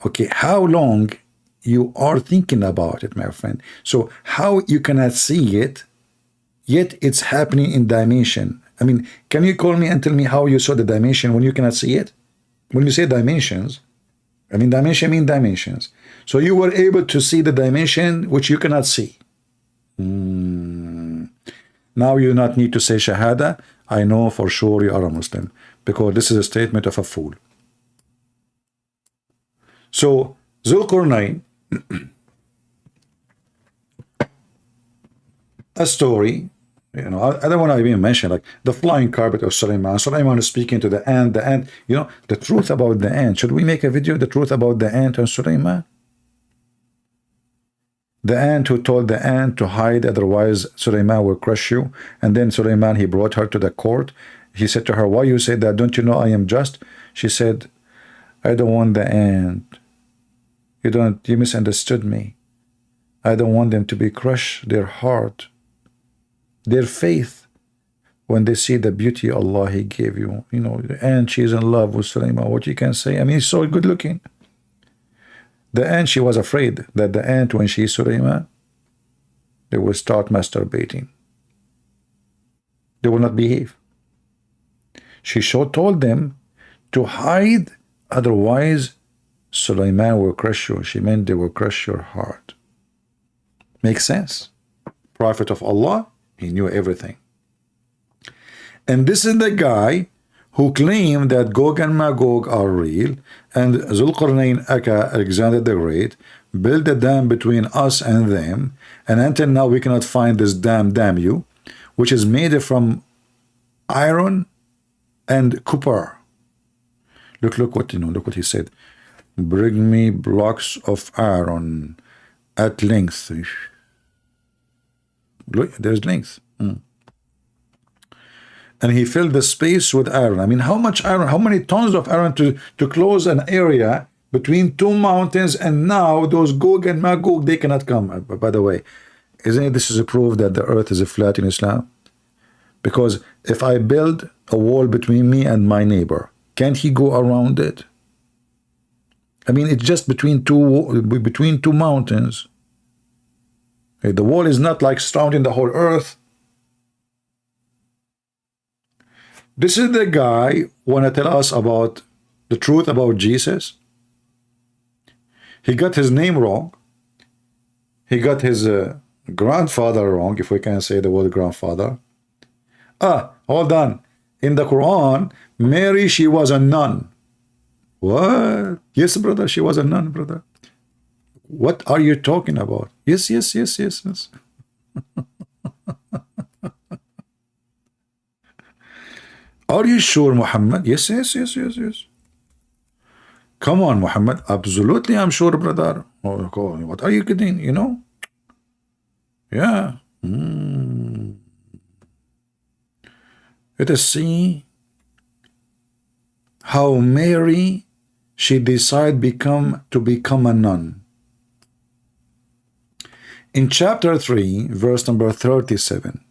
B: Okay, how long you are thinking about it, my friend? So how you cannot see it, yet it's happening in dimension? I mean, can you call me and tell me how you saw the dimension when you cannot see it? When you say dimensions, I mean, dimension mean dimensions. So you were able to see the dimension which you cannot see. Now you do not need to say Shahada. I know for sure you are a Muslim, because this is a statement of a fool. So Zulqarnain, a story, I don't want to even mention like the flying carpet of Sulaiman. Sulaiman is speaking to the ant. The ant, the truth about the ant. Should we make a video, the truth about the ant and Sulaiman? The ant who told the ant to hide, otherwise Sulaiman will crush you. And then Sulaiman, he brought her to the court. He said to her, why you say that? Don't you know I am just? She said, I don't want the ant. You misunderstood me. I don't want them to be crushed, their heart, their faith, when they see the beauty Allah He gave you. The ant, she's in love with Sulaiman. What you can say? I mean, he's so good looking. The ant, she was afraid that the ant, when she saw Sulaiman, they will start masturbating. They will not behave. She told them to hide, otherwise Sulaiman will crush you. She meant they will crush your heart. Makes sense. Prophet of Allah, he knew everything. And this is the guy who claimed that Gog and Magog are real, and Zulqarnain, aka Alexander the Great, built a dam between us and them, and until now we cannot find this dam, damn you, which is made from iron and copper. Look what he said. Bring me blocks of iron at length. Look, there's length. And he filled the space with iron. I mean, how much iron, how many tons of iron to close an area between two mountains, and now those Gog and Magog, they cannot come. By the way, isn't it this is a proof that the earth is a flat in Islam? Because if I build a wall between me and my neighbor, can't he go around it? I mean, it's just between two mountains. Okay, the wall is not like surrounding the whole earth. This is the guy want to tell us about the truth about Jesus. He got his name wrong. He got his grandfather wrong, if we can say the word grandfather. Hold on. In the Quran, Mary, she was a nun. What? Yes, brother, she was a nun, brother. What are you talking about? Yes. Are you sure, Muhammad? Yes. Come on, Muhammad. Absolutely, I'm sure, brother. Oh, God. What are you kidding? You know? Yeah. Let us see how Mary, she decided to become a nun. In chapter 3, verse number 37,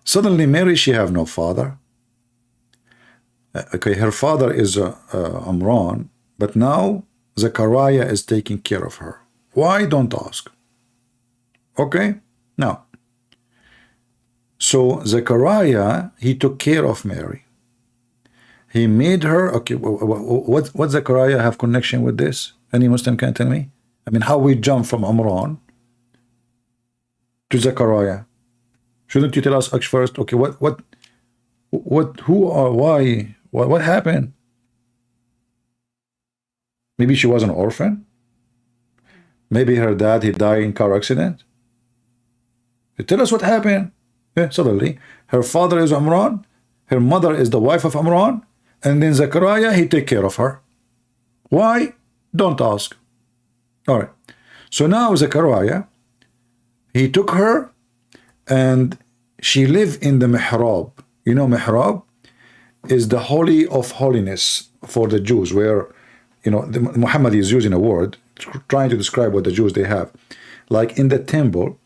B: suddenly Mary, she have no father. Okay, her father is Amran, but now Zechariah is taking care of her. Why? Don't ask. Okay, now, so Zechariah, he took care of Mary. He made her, okay, what Zechariah have connection with this? Any Muslim can tell me? I mean, how we jump from Amran to Zechariah? Shouldn't you tell us first? Okay, who or why? What happened? Maybe she was an orphan. Maybe her dad, he died in car accident. Tell us what happened. Yeah, suddenly, her father is Amran, her mother is the wife of Amran, and then Zechariah, he take care of her. Why? Don't ask. All right. So now Zechariah, he took her, and she lived in the mihrab. You know, mihrab is the holy of holiness for the Jews, where, you know, Muhammad is using a word trying to describe what the Jews they have. Like in the temple,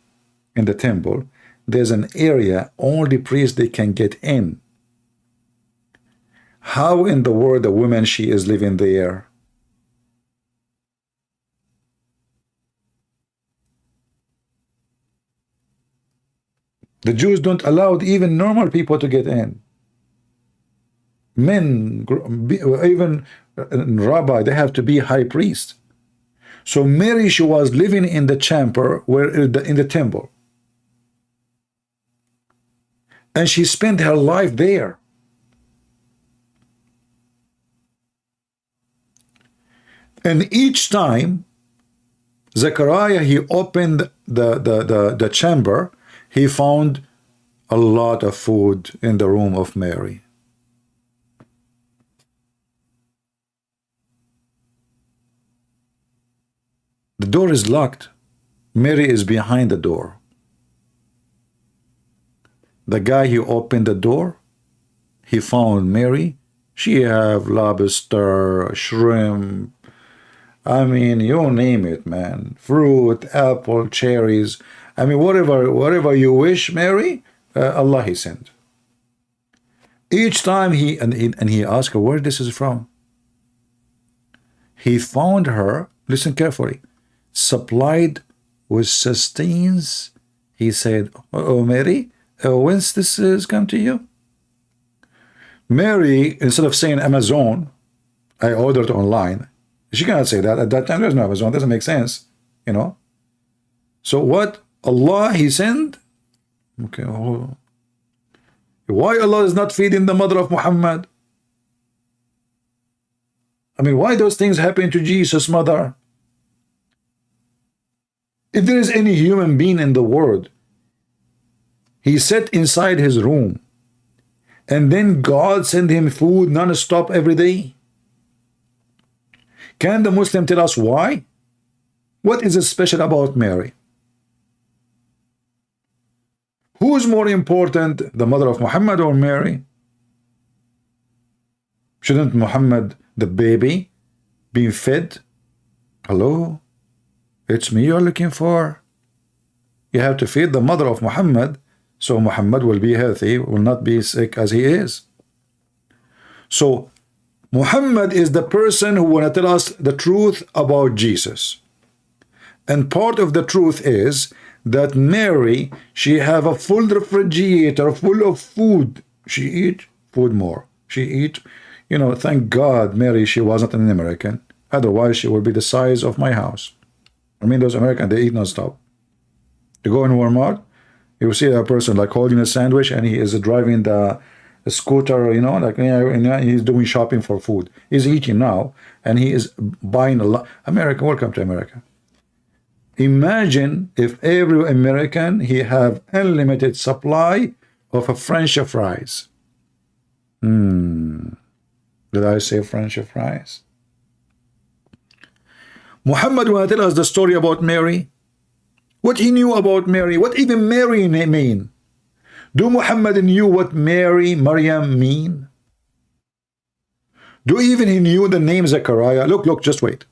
B: there's an area only priests they can get in. How in the world a woman, she is living there? The Jews don't allow even normal people to get in. Men, even rabbi, they have to be high priest. So Mary, she was living in the chamber, where in the temple, and she spent her life there. And each time Zechariah, he opened the chamber, he found a lot of food in the room of Mary. The door is locked. Mary is behind the door. The guy who opened the door, he found Mary. She have lobster, shrimp, I mean, you name it, man. Fruit, apple, cherries. I mean, whatever you wish, Mary, Allah he sent. Each time he asked her where this is from. He found her, listen carefully, supplied with sustenance. He said, "Oh, Mary, whence this has come to you?" Mary, instead of saying Amazon, I ordered online. She cannot say that. At that time, there's no Amazon. It doesn't make sense, you know. So what? Allah, he sent? Okay. Oh. Why Allah is not feeding the mother of Muhammad? I mean, why those things happen to Jesus' mother? If there is any human being in the world, he sat inside his room, and then God sent him food non-stop every day. Can the Muslim tell us why? What is special about Mary? Who is more important, the mother of Muhammad or Mary? Shouldn't Muhammad, the baby, be fed? Hello? It's me you're looking for. You have to feed the mother of Muhammad, so Muhammad will be healthy, will not be sick as he is. So Muhammad is the person who want to tell us the truth about Jesus. And part of the truth is that Mary, she have a full refrigerator full of food. She eat food more. She eat, you know, thank God Mary, she wasn't an American. Otherwise, she would be the size of my house. I mean, those Americans, they eat non-stop. You go in Walmart, you will see a person like holding a sandwich and he is driving the scooter, you know, like he's doing shopping for food. He's eating now and he is buying a lot. America, welcome to America. Imagine if every American, he have unlimited supply of a French fries. Did I say French fries? Muhammad will tell us the story about Mary. What he knew about Mary. What even Mary mean? Do Muhammad knew what Mary, Maryam mean? Do even he knew the name Zechariah? Look, just wait.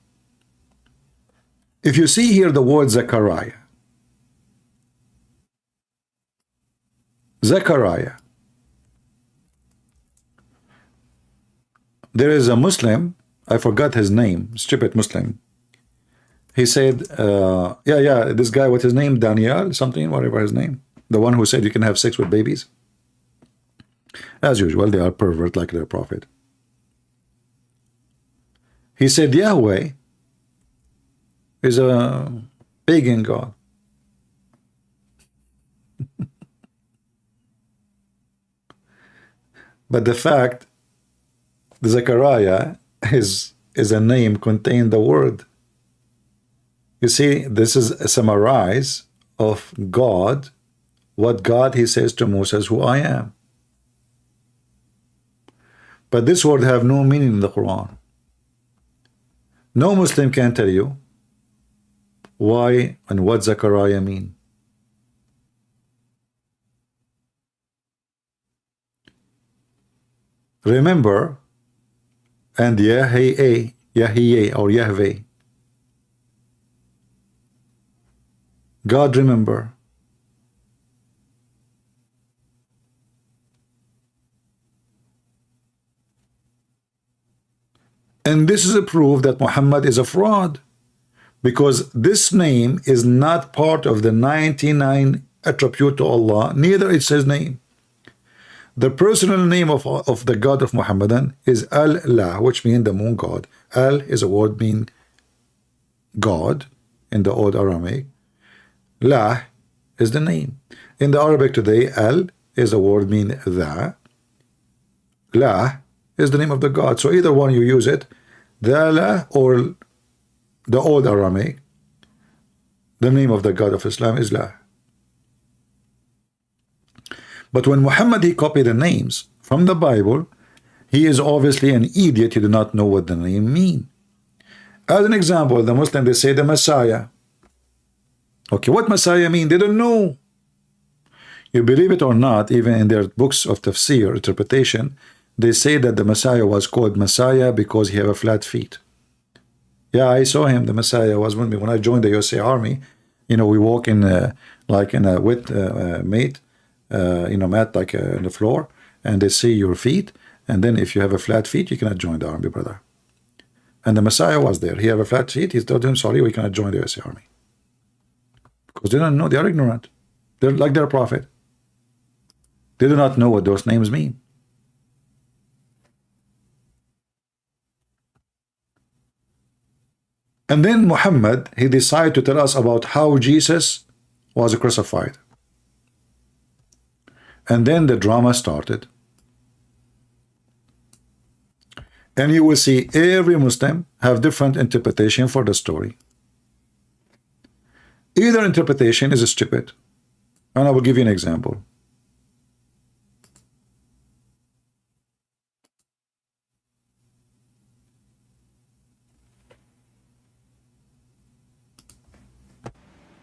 B: If you see here the word Zechariah, there is a Muslim, I forgot his name, stupid Muslim. He said, this guy, what's his name? Daniel, something, whatever his name. The one who said you can have sex with babies. As usual, they are pervert like their prophet. He said Yahweh is a pagan god. But the fact the Zechariah is a name contained the word. You see, this is a summarize of God, what God he says to Moses, who I am. But this word have no meaning in the Quran. No Muslim can tell you why and what Zechariah mean. Remember, and Yahweh or Yahweh, God remember. And this is a proof that Muhammad is a fraud, because this name is not part of the 99 attribute to Allah, neither it's his name. The personal name of the God of Muhammadan is Allah, which means the moon god. Al is a word meaning God in the old Aramaic. La is the name. In the Arabic today, Al is a word meaning the. La is the name of the God. So either one you use it, the La or the old Aramaic, the name of the God of Islam is La. But when Muhammad he copied the names from the Bible, he is obviously an idiot. He did not know what the name mean. As an example, the Muslim, they say the Messiah. Okay, what Messiah mean? They don't know. You believe it or not, even in their books of tafsir, interpretation, they say that the Messiah was called Messiah because he had a flat feet. Yeah, I saw him. The Messiah was with me when I joined the USA Army. You know, we walk in like in a wet mat, like on the floor, and they see your feet. And then if you have a flat feet, you cannot join the army, brother. And the Messiah was there. He have a flat feet. He told him, sorry, we cannot join the USA Army. Because they don't know. They are ignorant. They're like their prophet. They do not know what those names mean. And then Muhammad, he decided to tell us about how Jesus was crucified. And then the drama started. And you will see every Muslim have different interpretation for the story. Either interpretation is stupid. And I will give you an example.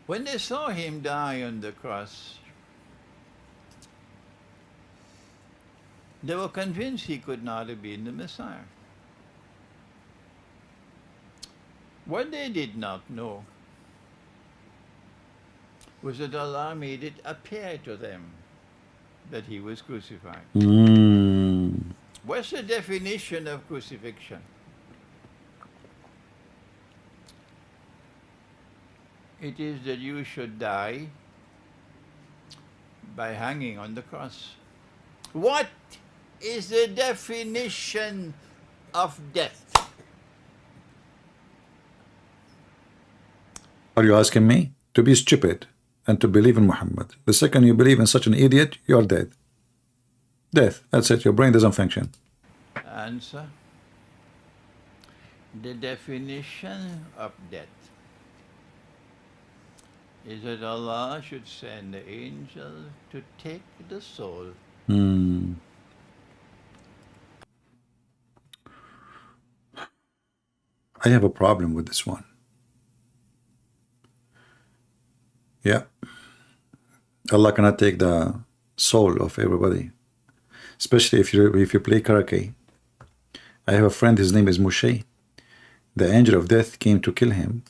A: When they saw him die on the cross, they were convinced he could not have been the Messiah. What they did not know was that Allah made it appear to them that he was crucified. What's the definition of crucifixion? It is that you should die by hanging on the cross. What is the definition of death?
B: Are you asking me? To be stupid and to believe in Muhammad. The second you believe in such an idiot, you are dead. Death. That's it. Your brain doesn't function.
A: Answer. The definition of death is that Allah should send the angel to take the soul.
B: I have a problem with this one. Yeah. Allah cannot take the soul of everybody. Especially if you play karaoke. I have a friend, his name is Moshe. The angel of death came to kill him.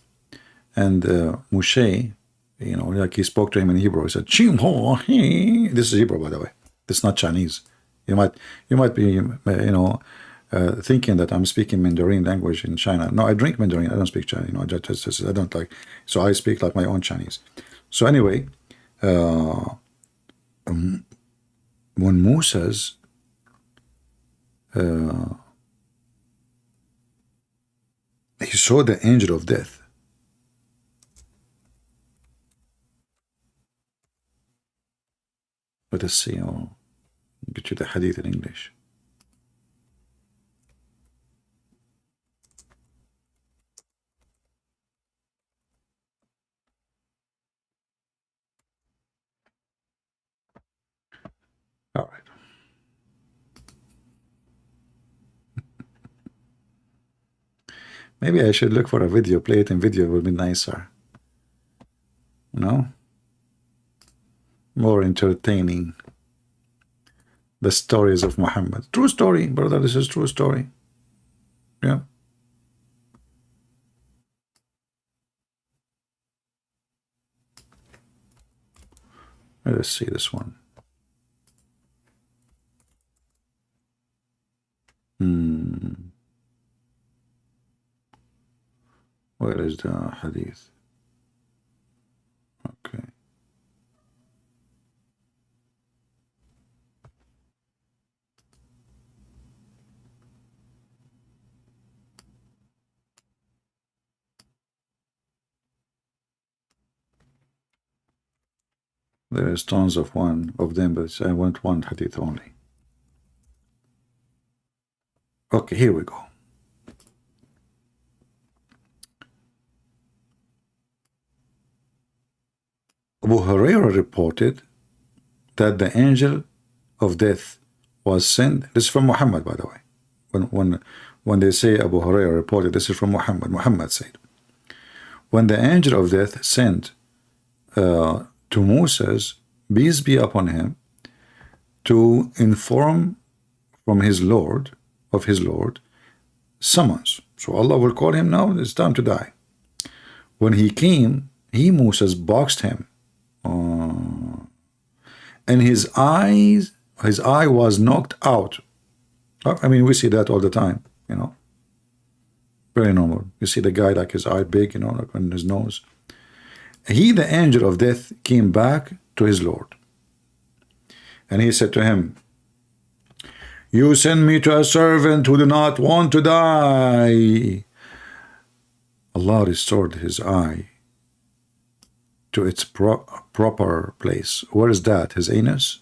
B: And Moshe, you know, like he spoke to him in Hebrew. He said, this is Hebrew, by the way. This is not Chinese. You might be, you know, thinking that I'm speaking Mandarin language in China. No, I drink Mandarin. I don't speak Chinese. You know, I don't like. So I speak like my own Chinese. So anyway, when Moses he saw the angel of death. Let us see. I'll get you the hadith in English. All right. Maybe I should look for a video, play it in video, it would be nicer. No? More entertaining. The stories of Muhammad. True story, brother, this is true story. Yeah. Let us see this one. Where is the hadith? Okay. There is tons of them, but I want one hadith only. Okay, here we go. Abu Hurairah reported that the angel of death was sent. This is from Muhammad, by the way. When they say Abu Hurairah reported, this is from Muhammad. Muhammad said, when the angel of death sent to Moses, peace be upon him, to inform from his Lord, of his Lord, summons. So Allah will call him now, it's time to die. When he came, Moses boxed him. And his eye was knocked out. I mean, we see that all the time, you know. Very normal. You see the guy like his eye big, you know, like on his nose. The angel of death, came back to his Lord. And he said to him, you send me to a servant who do not want to die. Allah restored his eye to its proper place. Where is that? His anus?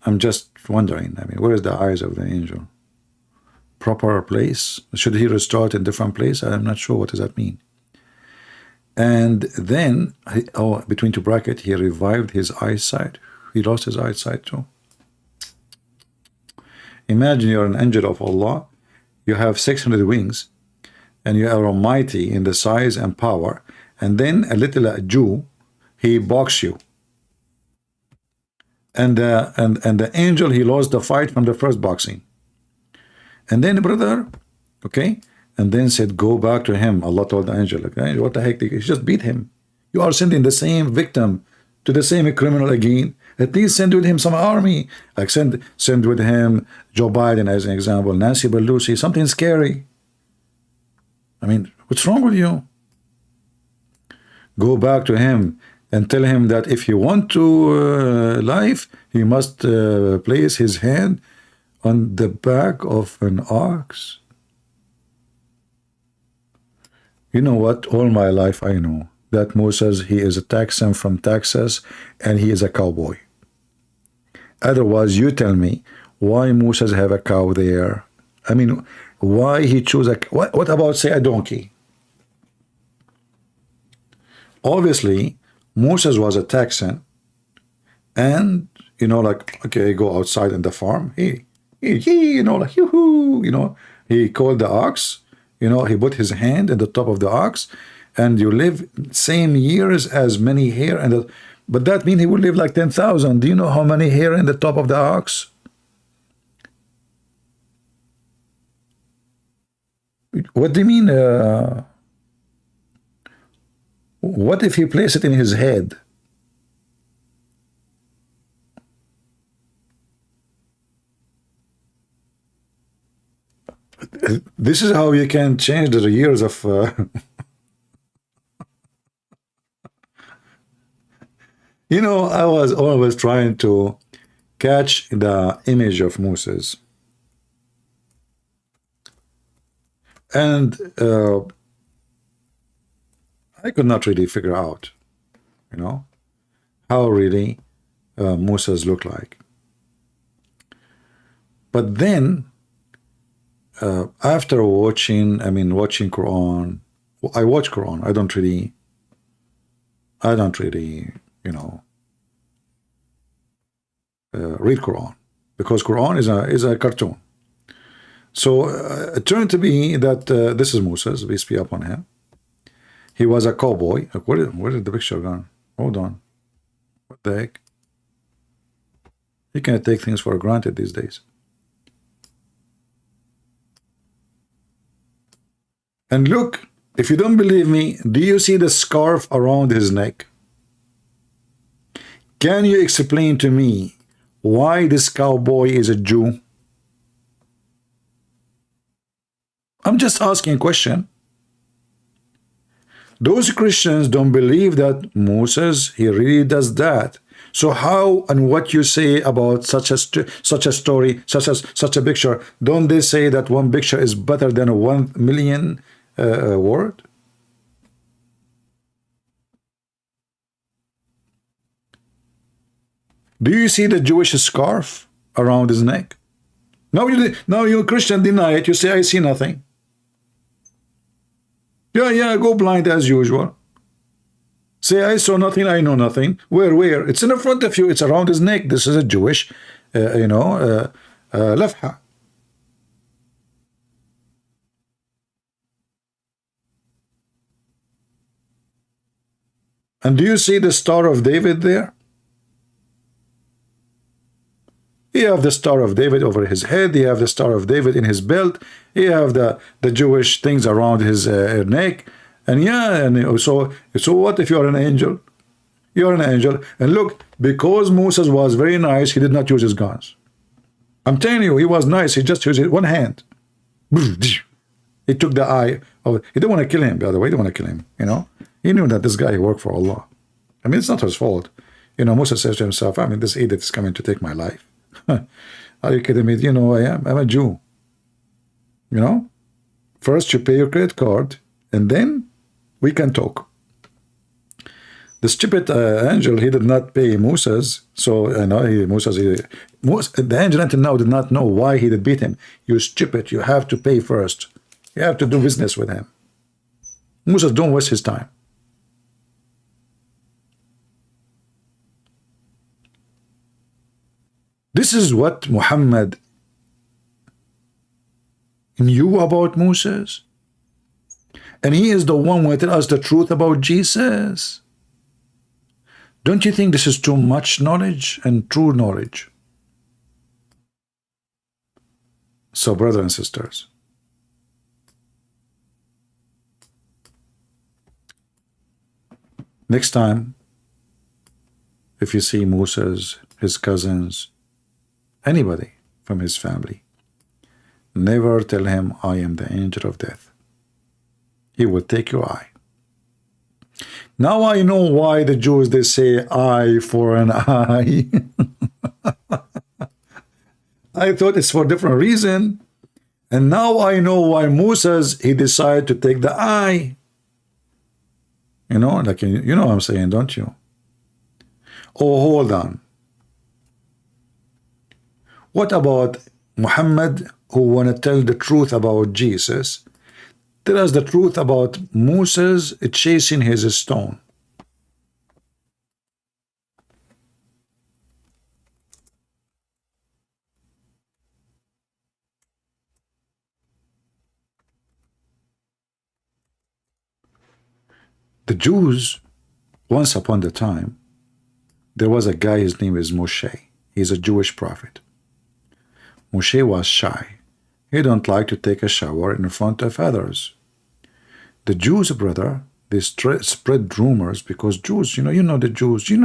B: I'm just wondering. I mean, where is the eyes of the angel? Proper place? Should he restore it in different place? I'm not sure. What does that mean? And then, between two brackets, he revived his eyesight. He lost his eyesight too. Imagine you're an angel of Allah. You have 600 wings, and you are almighty in the size and power. and then a little Jew, he box you. And the angel, he lost the fight from the first boxing. And then brother, okay, and then said, go back to him. Allah told the angel, like, "Angel, what the heck? He just beat him. You are sending the same victim to the same criminal again. At least send with him some army. Like send with him Joe Biden as an example, Nancy Pelosi, something scary. I mean, what's wrong with you? Go back to him and tell him that if he want to life, he must place his hand on the back of an ox." You know what? All my life I know that Moses, he is a Texan from Texas, and he is a cowboy. Otherwise, you tell me why Moses have a cow there. I mean, why he choose a... What about, say, a donkey? Obviously, Moses was a Texan, and, you know, like, okay, go outside in the farm. He you know, like, yoo-hoo, you know, he called the ox, you know, he put his hand in the top of the ox, and you live same years as many hair, and but that means he will live like 10,000. Do you know how many hair in the top of the ox? What do you mean? What if he placed it in his head? This is how you can change the years of... You know, I was always trying to catch the image of Moses. And I could not really figure out, you know, how really Moses looked like. But then, after watching Quran, I watch Quran. I don't really, you know, read Quran, because Quran is a cartoon. So it turned to be that this is Moses, peace be upon him. He was a cowboy. Where did the picture gone? Hold on. What the heck? You can't take things for granted these days. And look, if you don't believe me, do you see the scarf around his neck? Can you explain to me why this cowboy is a Jew? I'm just asking a question. Those Christians don't believe that Moses, he really does that. So how and what you say about such a story, such a picture, don't they say that one picture is better than a 1 million word? Do you see the Jewish scarf around his neck? Now you Christian deny it. You say, I see nothing. Yeah, go blind as usual. Say, I saw nothing, I know nothing. Where? It's in the front of you. It's around his neck. This is a Jewish, lafha. And do you see the Star of David there? You have the Star of David over his head. You have the Star of David in his belt. You have the Jewish things around his neck. And yeah, and so what if you're an angel? You're an angel. And look, because Moses was very nice, he did not use his guns. I'm telling you, he was nice. He just used one hand. He took the eye of... He didn't want to kill him, by the way. He didn't want to kill him, you know. He knew that this guy worked for Allah. I mean, it's not his fault. You know, Moses says to himself, I mean, this idiot is coming to take my life. Are you kidding me? You know who I am? I'm a Jew. You know? First you pay your credit card, and then we can talk. The stupid angel, he did not pay Moses, so the angel until now did not know why he did beat him. You stupid, you have to pay first. You have to do business with him. Moses, don't waste his time. This is what Muhammad knew about Moses. And he is the one who tell us the truth about Jesus. Don't you think this is too much knowledge and true knowledge? So, brothers and sisters, next time, if you see Moses, his cousins, anybody from his family, never tell him, I am the angel of death. He will take your eye. Now I know why the Jews, they say eye for an eye. I thought it's for a different reason. And now I know why Moses, he decided to take the eye. You know, like, you know what I'm saying, don't you? Oh, hold on. What about Muhammad, who want to tell the truth about Jesus? Tell us the truth about Moses chasing his stone. The Jews, once upon a time, there was a guy, his name is Moshe. He's a Jewish prophet. Moshe was shy. He don't like to take a shower in front of others. The Jews, brother, they spread rumors because Jews, you know the Jews, you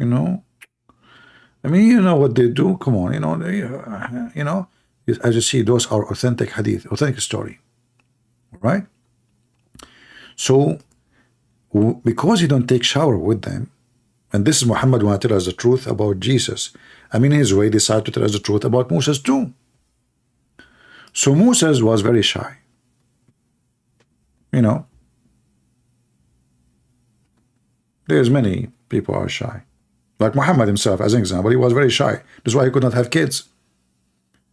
B: know. I mean, you know what they do. Come on, as you see, those are authentic hadith, authentic story, right? So, because he don't take shower with them, and this is Muhammad want to tell us the truth about Jesus. I mean, his way decided to tell us the truth about Moses too. So Moses was very shy. You know, there's many people are shy. Like Muhammad himself, as an example, he was very shy. That's why he could not have kids.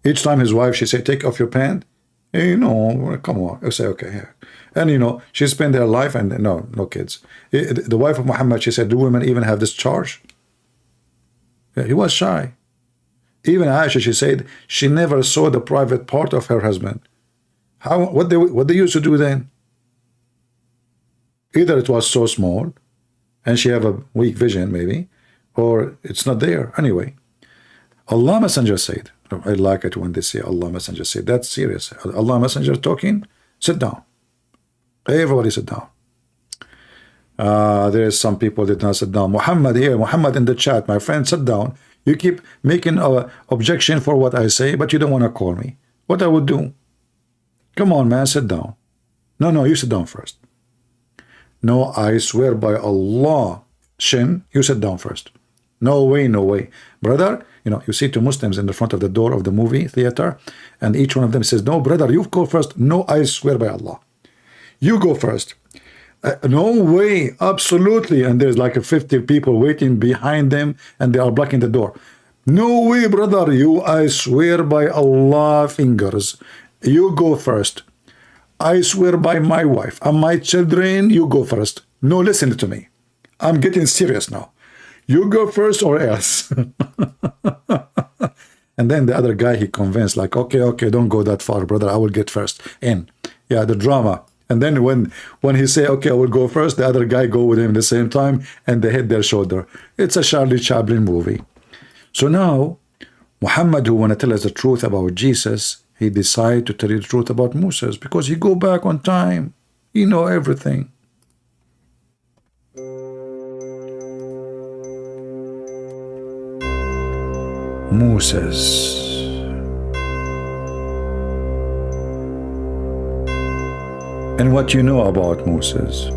B: Each time his wife, she said, take off your pants. Hey, no, come on. I say, okay, here. And, she spent her life and no kids. The wife of Muhammad, she said, do women even have this charge? Yeah, he was shy. Even Aisha, she said, she never saw the private part of her husband. What they used to do then? Either it was so small, and she have a weak vision, maybe, or it's not there. Anyway, Allah Messenger said, I like it when they say Allah Messenger said, that's serious. Allah Messenger talking, sit down. Everybody sit down. There is some people that did not sit down. Muhammad here, Muhammad in the chat, my friend, sit down. You keep making an objection for what I say, but you don't want to call me. What I would do? Come on, man, sit down. No, you sit down first. No, I swear by Allah, Shin, you sit down first. No way. Brother, you see two Muslims in the front of the door of the movie theater, and each one of them says, no, brother, you go first. No, I swear by Allah. You go first. No way, absolutely. And there's like 50 people waiting behind them, and they are blocking the door. No way, brother, I swear by Allah, fingers. You go first. I swear by my wife and my children, you go first. No, listen to me. I'm getting serious now. You go first or else. And then the other guy, he convinced, like, okay, don't go that far, brother. I will get first in. Yeah, the drama. And then when he say, okay, I will go first, the other guy go with him at the same time, and they hit their shoulder. It's a Charlie Chaplin movie. So now, Muhammad, who want to tell us the truth about Jesus, he decided to tell you the truth about Moses because he go back on time. He know everything. Moses. And what you know about Moses.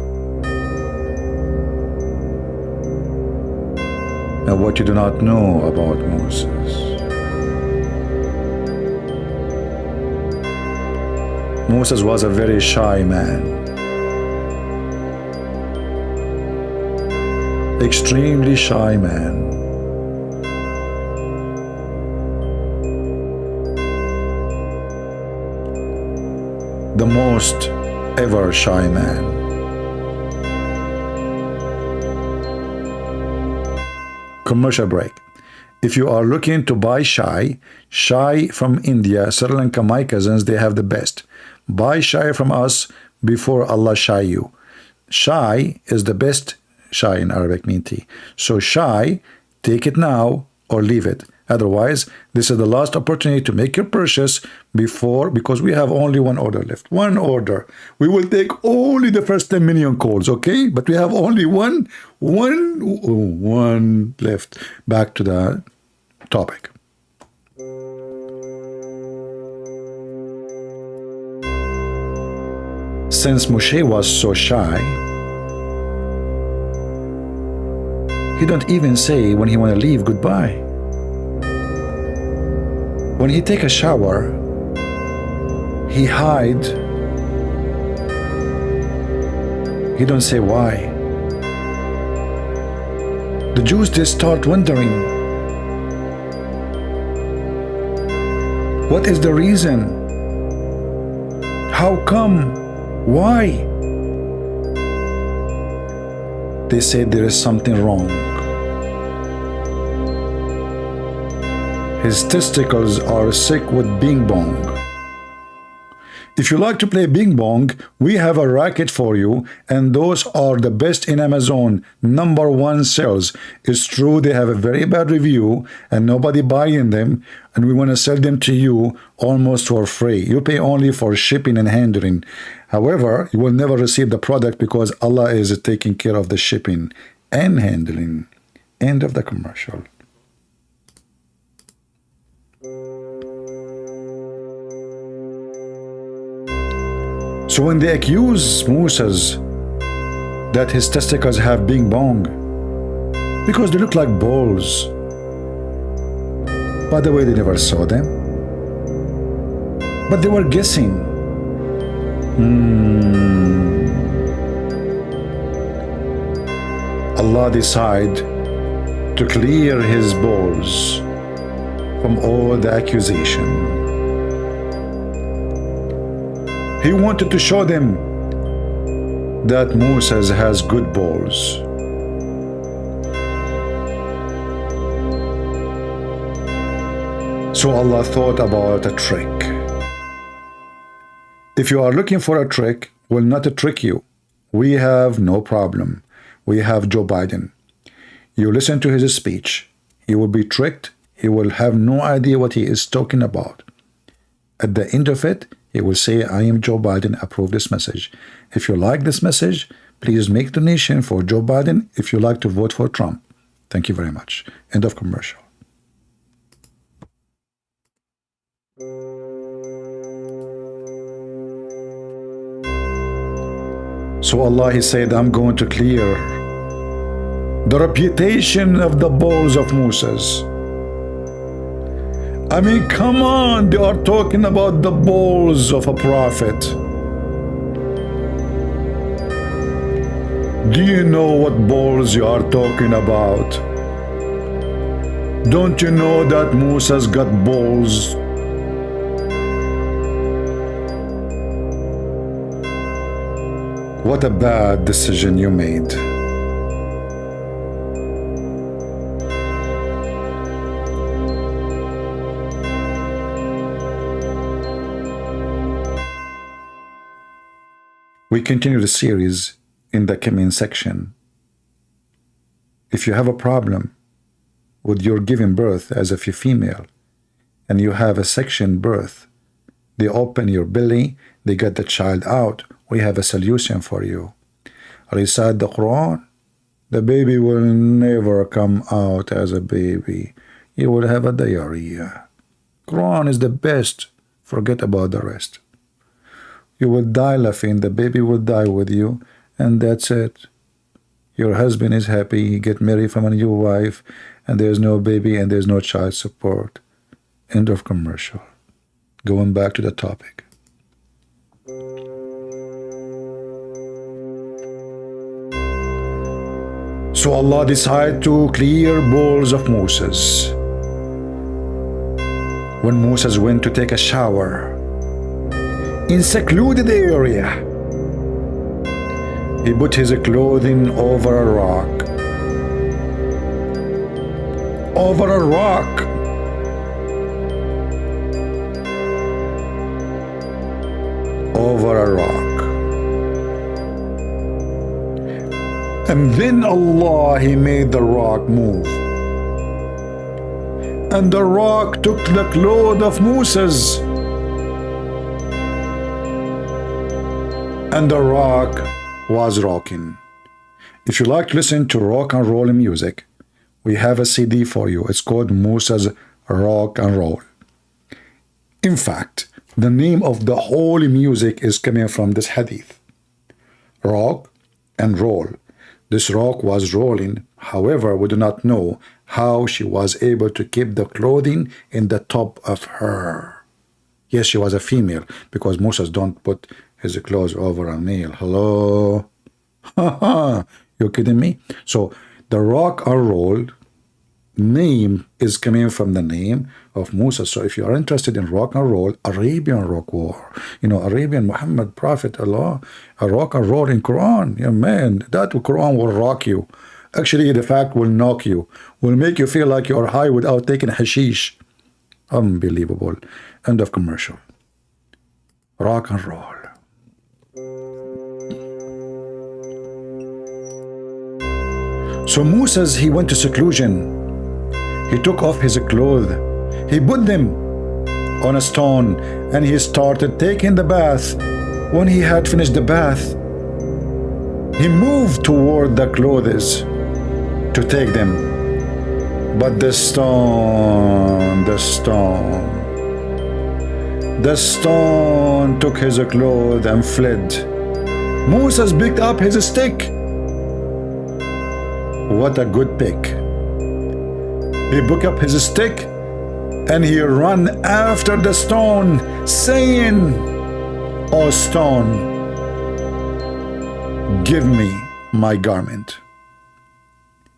B: And what you do not know about Moses. Moses was a very shy man. Extremely shy man. The most ever shy man. Commercial break. If you are looking to buy shy from India, Sri Lanka, my cousins, they have the best. Buy shy from us before Allah shy you. Shy is the best shy in Arabic mean tea. So shy, take it now or leave it. Otherwise, this is the last opportunity to make your purchase because we have only one order left. One order. We will take only the first 10 million calls, okay? But we have only one left. Back to the topic. Since Moshe was so shy, he don't even say when he want to leave goodbye. When he take a shower, he hide. He don't say why. The Jews, they start wondering, what is the reason? How come? Why? They say there is something wrong. His testicles are sick with bing bong. If you like to play bing bong, we have a racket for you, and those are the best in Amazon. #1 sales. It's true they have a very bad review and nobody buying them, and we want to sell them to you almost for free. You pay only for shipping and handling. However, you will never receive the product because Allah is taking care of the shipping and handling. End of the commercial. So when they accuse Moses that his testicles have bing bong, because they look like balls. By the way, they never saw them, but they were guessing. Allah decided to clear his balls from all the accusation. He wanted to show them that Moses has good balls. So Allah thought about a trick. If you are looking for a trick, we'll not trick you. We have no problem. We have Joe Biden. You listen to his speech. He will be tricked. He will have no idea what he is talking about. At the end of it, he will say, I am Joe Biden, approve this message. If you like this message, please make donation for Joe Biden if you like to vote for Trump. Thank you very much. End of commercial. So Allah, He said, I'm going to clear the reputation of the balls of Moses. I mean, come on, they are talking about the balls of a prophet. Do you know what balls you are talking about? Don't you know that Moses got balls? What a bad decision you made. We continue the series in the comment section. If you have a problem with your giving birth as a female and you have a section birth, they open your belly, they get the child out, we have a solution for you. Recite the Quran, the baby will never come out as a baby. You will have a diarrhea. Quran is the best. Forget about the rest. You will die laughing, the baby will die with you, and that's it. Your husband is happy, he get married from a new wife, and there's no baby and there's no child support. End of commercial. Going back to the topic. So Allah decided to clear balls of Moses. When Moses went to take a shower in secluded area, he put his clothing over a rock. Over a rock. Over a rock. And then Allah, He made the rock move. And the rock took the clothes of Moses. And the rock was rocking. If you like to listen to rock and roll music, we have a CD for you. It's called Moses Rock and Roll. In fact, the name of the whole music is coming from this hadith. Rock and roll. This rock was rolling. However, we do not know how she was able to keep the clothing in the top of her. Yes, she was a female, because Moses don't put his clothes over a male. Hello? You kidding me? So the rock and roll name is coming from the name of Moses. So if you are interested in rock and roll, Arabian rock war, Arabian Muhammad Prophet Allah, a rock and roll in Quran, yeah, man, that Quran will rock you. Actually, the fact will knock you, will make you feel like you are high without taking hashish. Unbelievable. End of commercial. Rock and roll. So Moses, he went to seclusion. He took off his clothes. He put them on a stone and he started taking the bath. When he had finished the bath, he moved toward the clothes to take them. But the stone took his clothes and fled. Moses picked up his stick. What a good pick. He picked up his stick and he ran after the stone, saying, "O stone, give me my garment."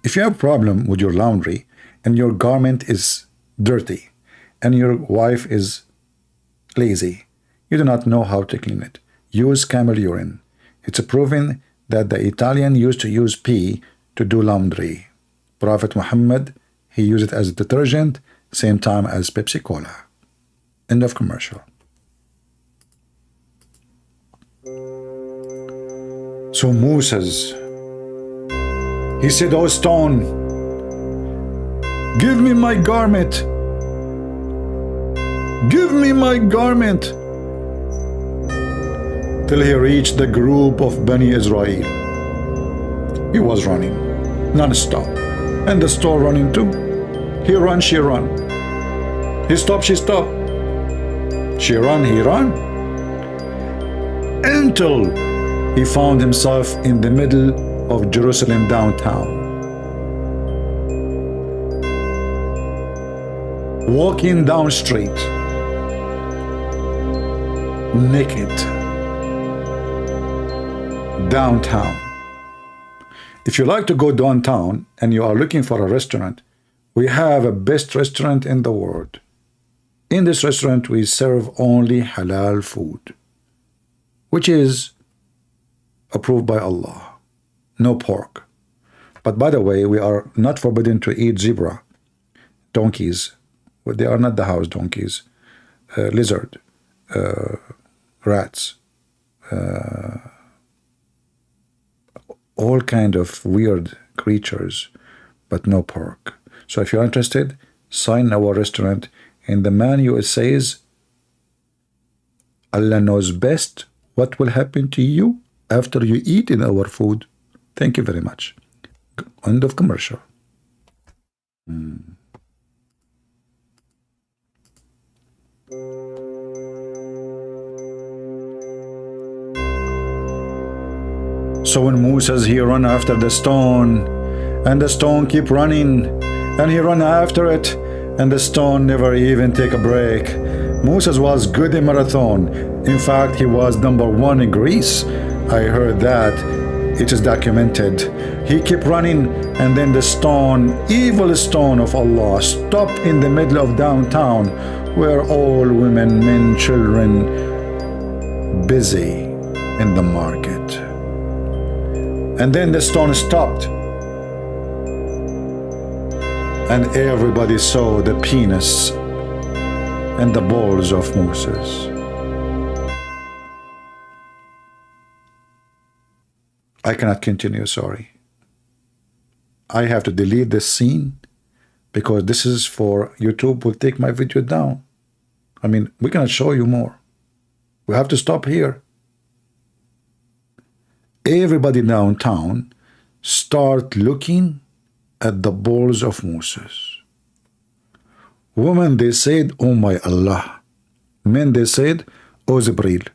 B: If you have a problem with your laundry and your garment is dirty and your wife is lazy, you do not know how to clean it, use camel urine. It's proven that the Italian used to use pee to do laundry. Prophet Muhammad, he used it as a detergent, same time as Pepsi Cola. End of commercial. So Moses, he said, "Oh stone, give me my garment. Give me my garment." Till he reached the group of Bani Israel. He was running non-stop. And the store running too. He run, she run. He stop, she stop. She run, he run. Until he found himself in the middle of Jerusalem downtown. Walking down street. Naked. Downtown. If you like to go downtown and you are looking for a restaurant, we have a best restaurant in the world. In this restaurant, we serve only halal food, which is approved by Allah. No pork. But by the way, we are not forbidden to eat zebra, donkeys. Well, they are not the house donkeys. Lizard, rats, all kind of weird creatures, but no pork. So if you're interested, sign our restaurant. In the menu it says, Allah knows best what will happen to you after you eat in our food. Thank you very much. End of commercial. So when Moses, he run after the stone, and the stone keep running, and he run after it, and the stone never even take a break. Moses was good in marathon. In fact, he was #1 in Greece. I heard that. It is documented. He kept running, and then the stone, evil stone of Allah, stopped in the middle of downtown, where all women, men, children, busy in the market. And then the stone stopped, and everybody saw the penis and the balls of Moses. I cannot continue, sorry. I have to delete this scene because this is for YouTube will take my video down. I mean, we cannot show you more. We have to stop here. Everybody downtown start looking at the balls of Moses. Women, they said, oh my Allah. Men, they said, oh Jibreel.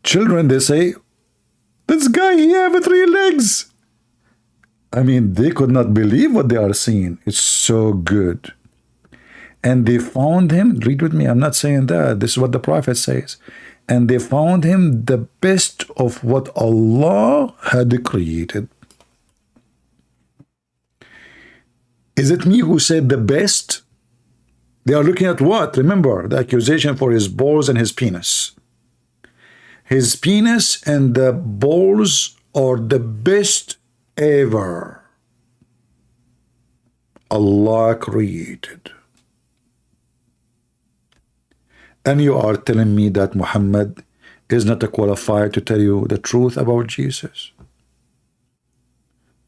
B: Children, they say, this guy, he have 3 legs. I mean, they could not believe what they are seeing. It's so good. And they found him, read with me, I'm not saying that. This is what the Prophet says. And they found him the best of what Allah had created. Is it me who said the best? They are looking at what? Remember, the accusation for his balls and his penis. His penis and the balls are the best ever Allah created. And you are telling me that Muhammad is not qualified to tell you the truth about Jesus?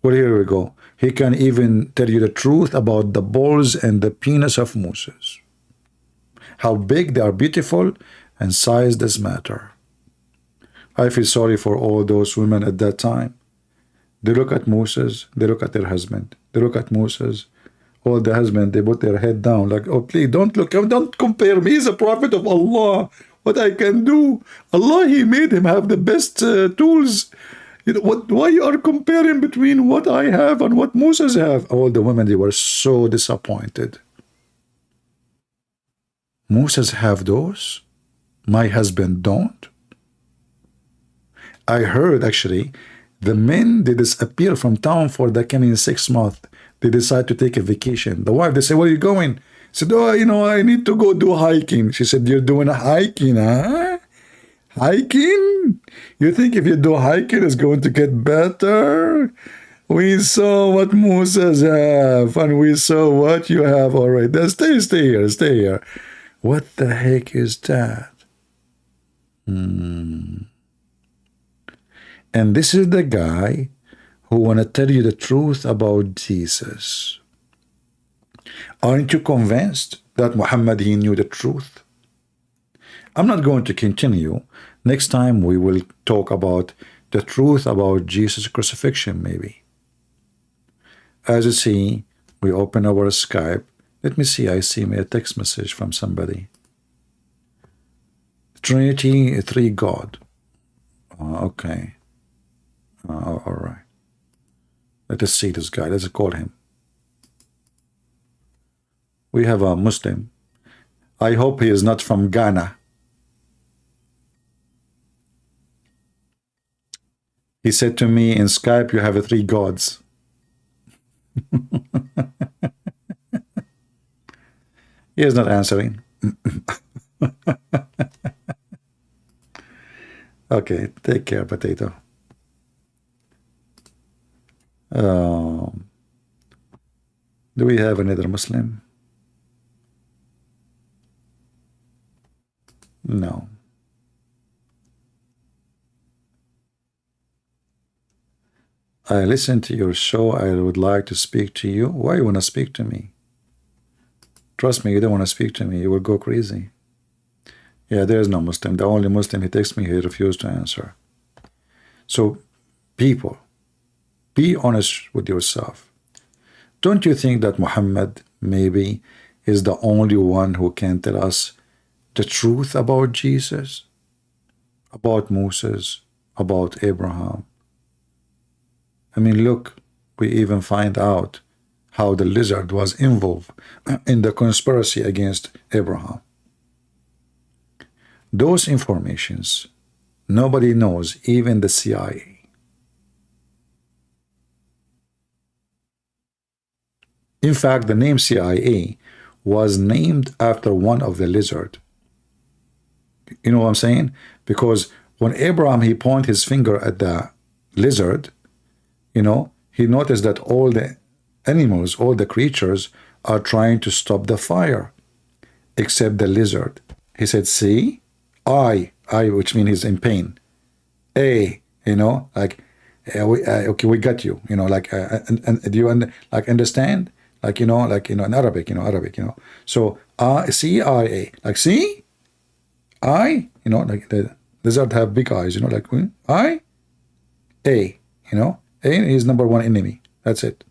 B: Well, here we go. He can even tell you the truth about the balls and the penis of Moses. How big they are, beautiful, and size does matter. I feel sorry for all those women at that time. They look at Moses, they look at their husband. They look at Moses, all the husband, they put their head down like, oh, please, don't look, don't compare me. He's a prophet of Allah. What I can do? Allah, He made him have the best tools. You know, why you are comparing between what I have and what Moses have? All the women, they were so disappointed. Moses have those? My husband don't? I heard, actually, the men, they disappear from town for the coming 6 months. They decide to take a vacation. The wife, they say, where are you going? Said, oh, you know, I need to go do hiking. She said, you're doing a hiking, huh? Hiking? You think if you do hiking, it's going to get better? We saw what Moses have, and we saw what you have. All right, then stay here. What the heck is that? And this is the guy who want to tell you the truth about Jesus. Aren't you convinced that Muhammad, he knew the truth? I'm not going to continue. Next time we will talk about the truth about Jesus' crucifixion, maybe. As you see, we open our Skype. Let me see, I see a text message from somebody. Trinity, 3 God. Okay. All right. Let us see this guy. Let's call him. We have a Muslim. I hope he is not from Ghana. He said to me in Skype, you have 3 gods. He is not answering. Okay, take care, potato. Do we have another Muslim? No. I listened to your show. I would like to speak to you. Why you want to speak to me? Trust me, you don't want to speak to me. You will go crazy. Yeah, there is no Muslim. The only Muslim, he texts me, he refused to answer. So, people, be honest with yourself. Don't you think that Muhammad maybe is the only one who can tell us the truth about Jesus, about Moses, about Abraham? I mean, look, we even find out how the lizard was involved in the conspiracy against Abraham. Those informations, nobody knows, even the CIA. In fact, the name CIA was named after one of the lizard. You know what I'm saying? Because when Abraham, he pointed his finger at the lizard, you know, he noticed that all the animals, all the creatures are trying to stop the fire, except the lizard. He said, see, I, which means he's in pain. A, you know, like, Okay, we got you. Like, and do you like understand? Like, like, in Arabic, Arabic, So, CIA, like, see? Like the lizard have big eyes, like, A, A is number one enemy. That's it,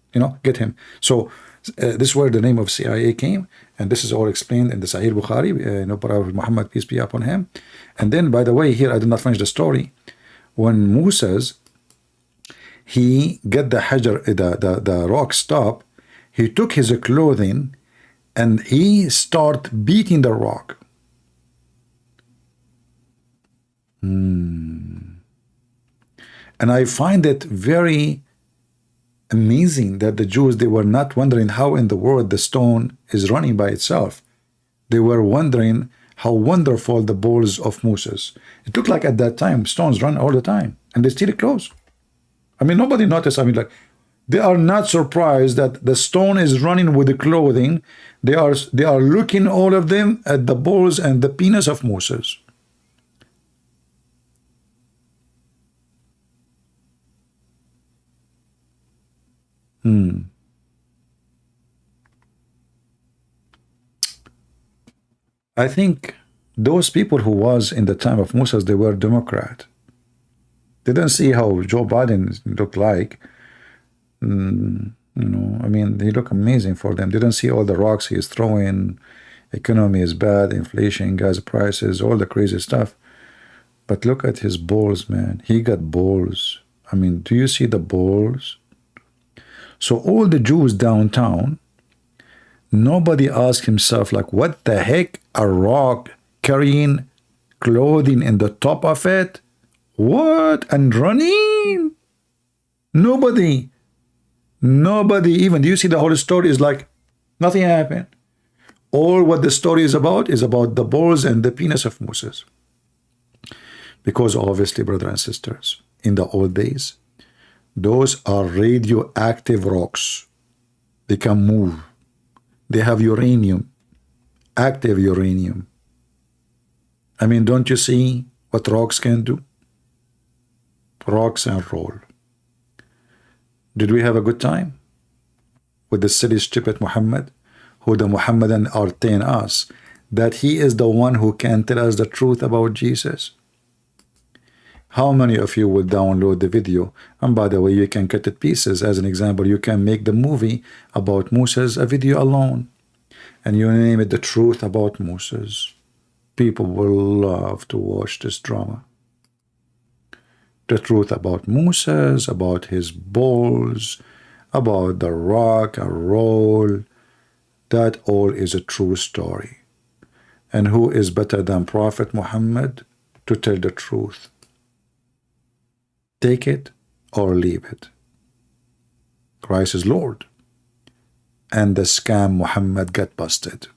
B: get him. So, this is where the name of CIA came, and this is all explained in the Sahih Bukhari, Prophet Muhammad, peace be upon him. And then, by the way, here I did not finish the story. When Moses, he get the hajar, the rock stop, he took his clothing and he start beating the rock. And I find it very amazing that the Jews, they were not wondering how in the world the stone is running by itself. They were wondering how wonderful the balls of Moses. It looked like at that time stones run all the time, and they still close. I mean, nobody noticed. I mean, like, they are not surprised that the stone is running with the clothing. They are looking, all of them, at the balls and the penis of Moses. I think those people who was in the time of Moses, they were Democrat. They didn't see how Joe Biden looked like. I mean, they look amazing for them. They didn't see all the rocks he is throwing. Economy is bad, inflation, gas prices, all the crazy stuff. But look at his balls, man. He got balls. I mean, do you see the balls? So all the Jews downtown, nobody asked himself, like, what the heck, a rock carrying clothing in the top of it? What? And running? Nobody even, do you see the whole story is like nothing happened? All what the story is about the balls and the penis of Moses. Because obviously, brothers and sisters, in the old days, those are radioactive rocks. They can move. They have uranium, active uranium. I mean, don't you see what rocks can do? Rocks and roll. Did we have a good time with the silly, stupid Muhammad, who the Muhammadan are telling us that he is the one who can tell us the truth about Jesus? How many of you will download the video? And by the way, you can cut it pieces. As an example, you can make the movie about Moses a video alone, and you name it The Truth About Moses. People will love to watch this drama. The truth about Moses, about his balls, about the rock and roll. That all is a true story. And who is better than Prophet Muhammad to tell the truth? Take it or leave it. Christ is Lord. And the scam Muhammad got busted.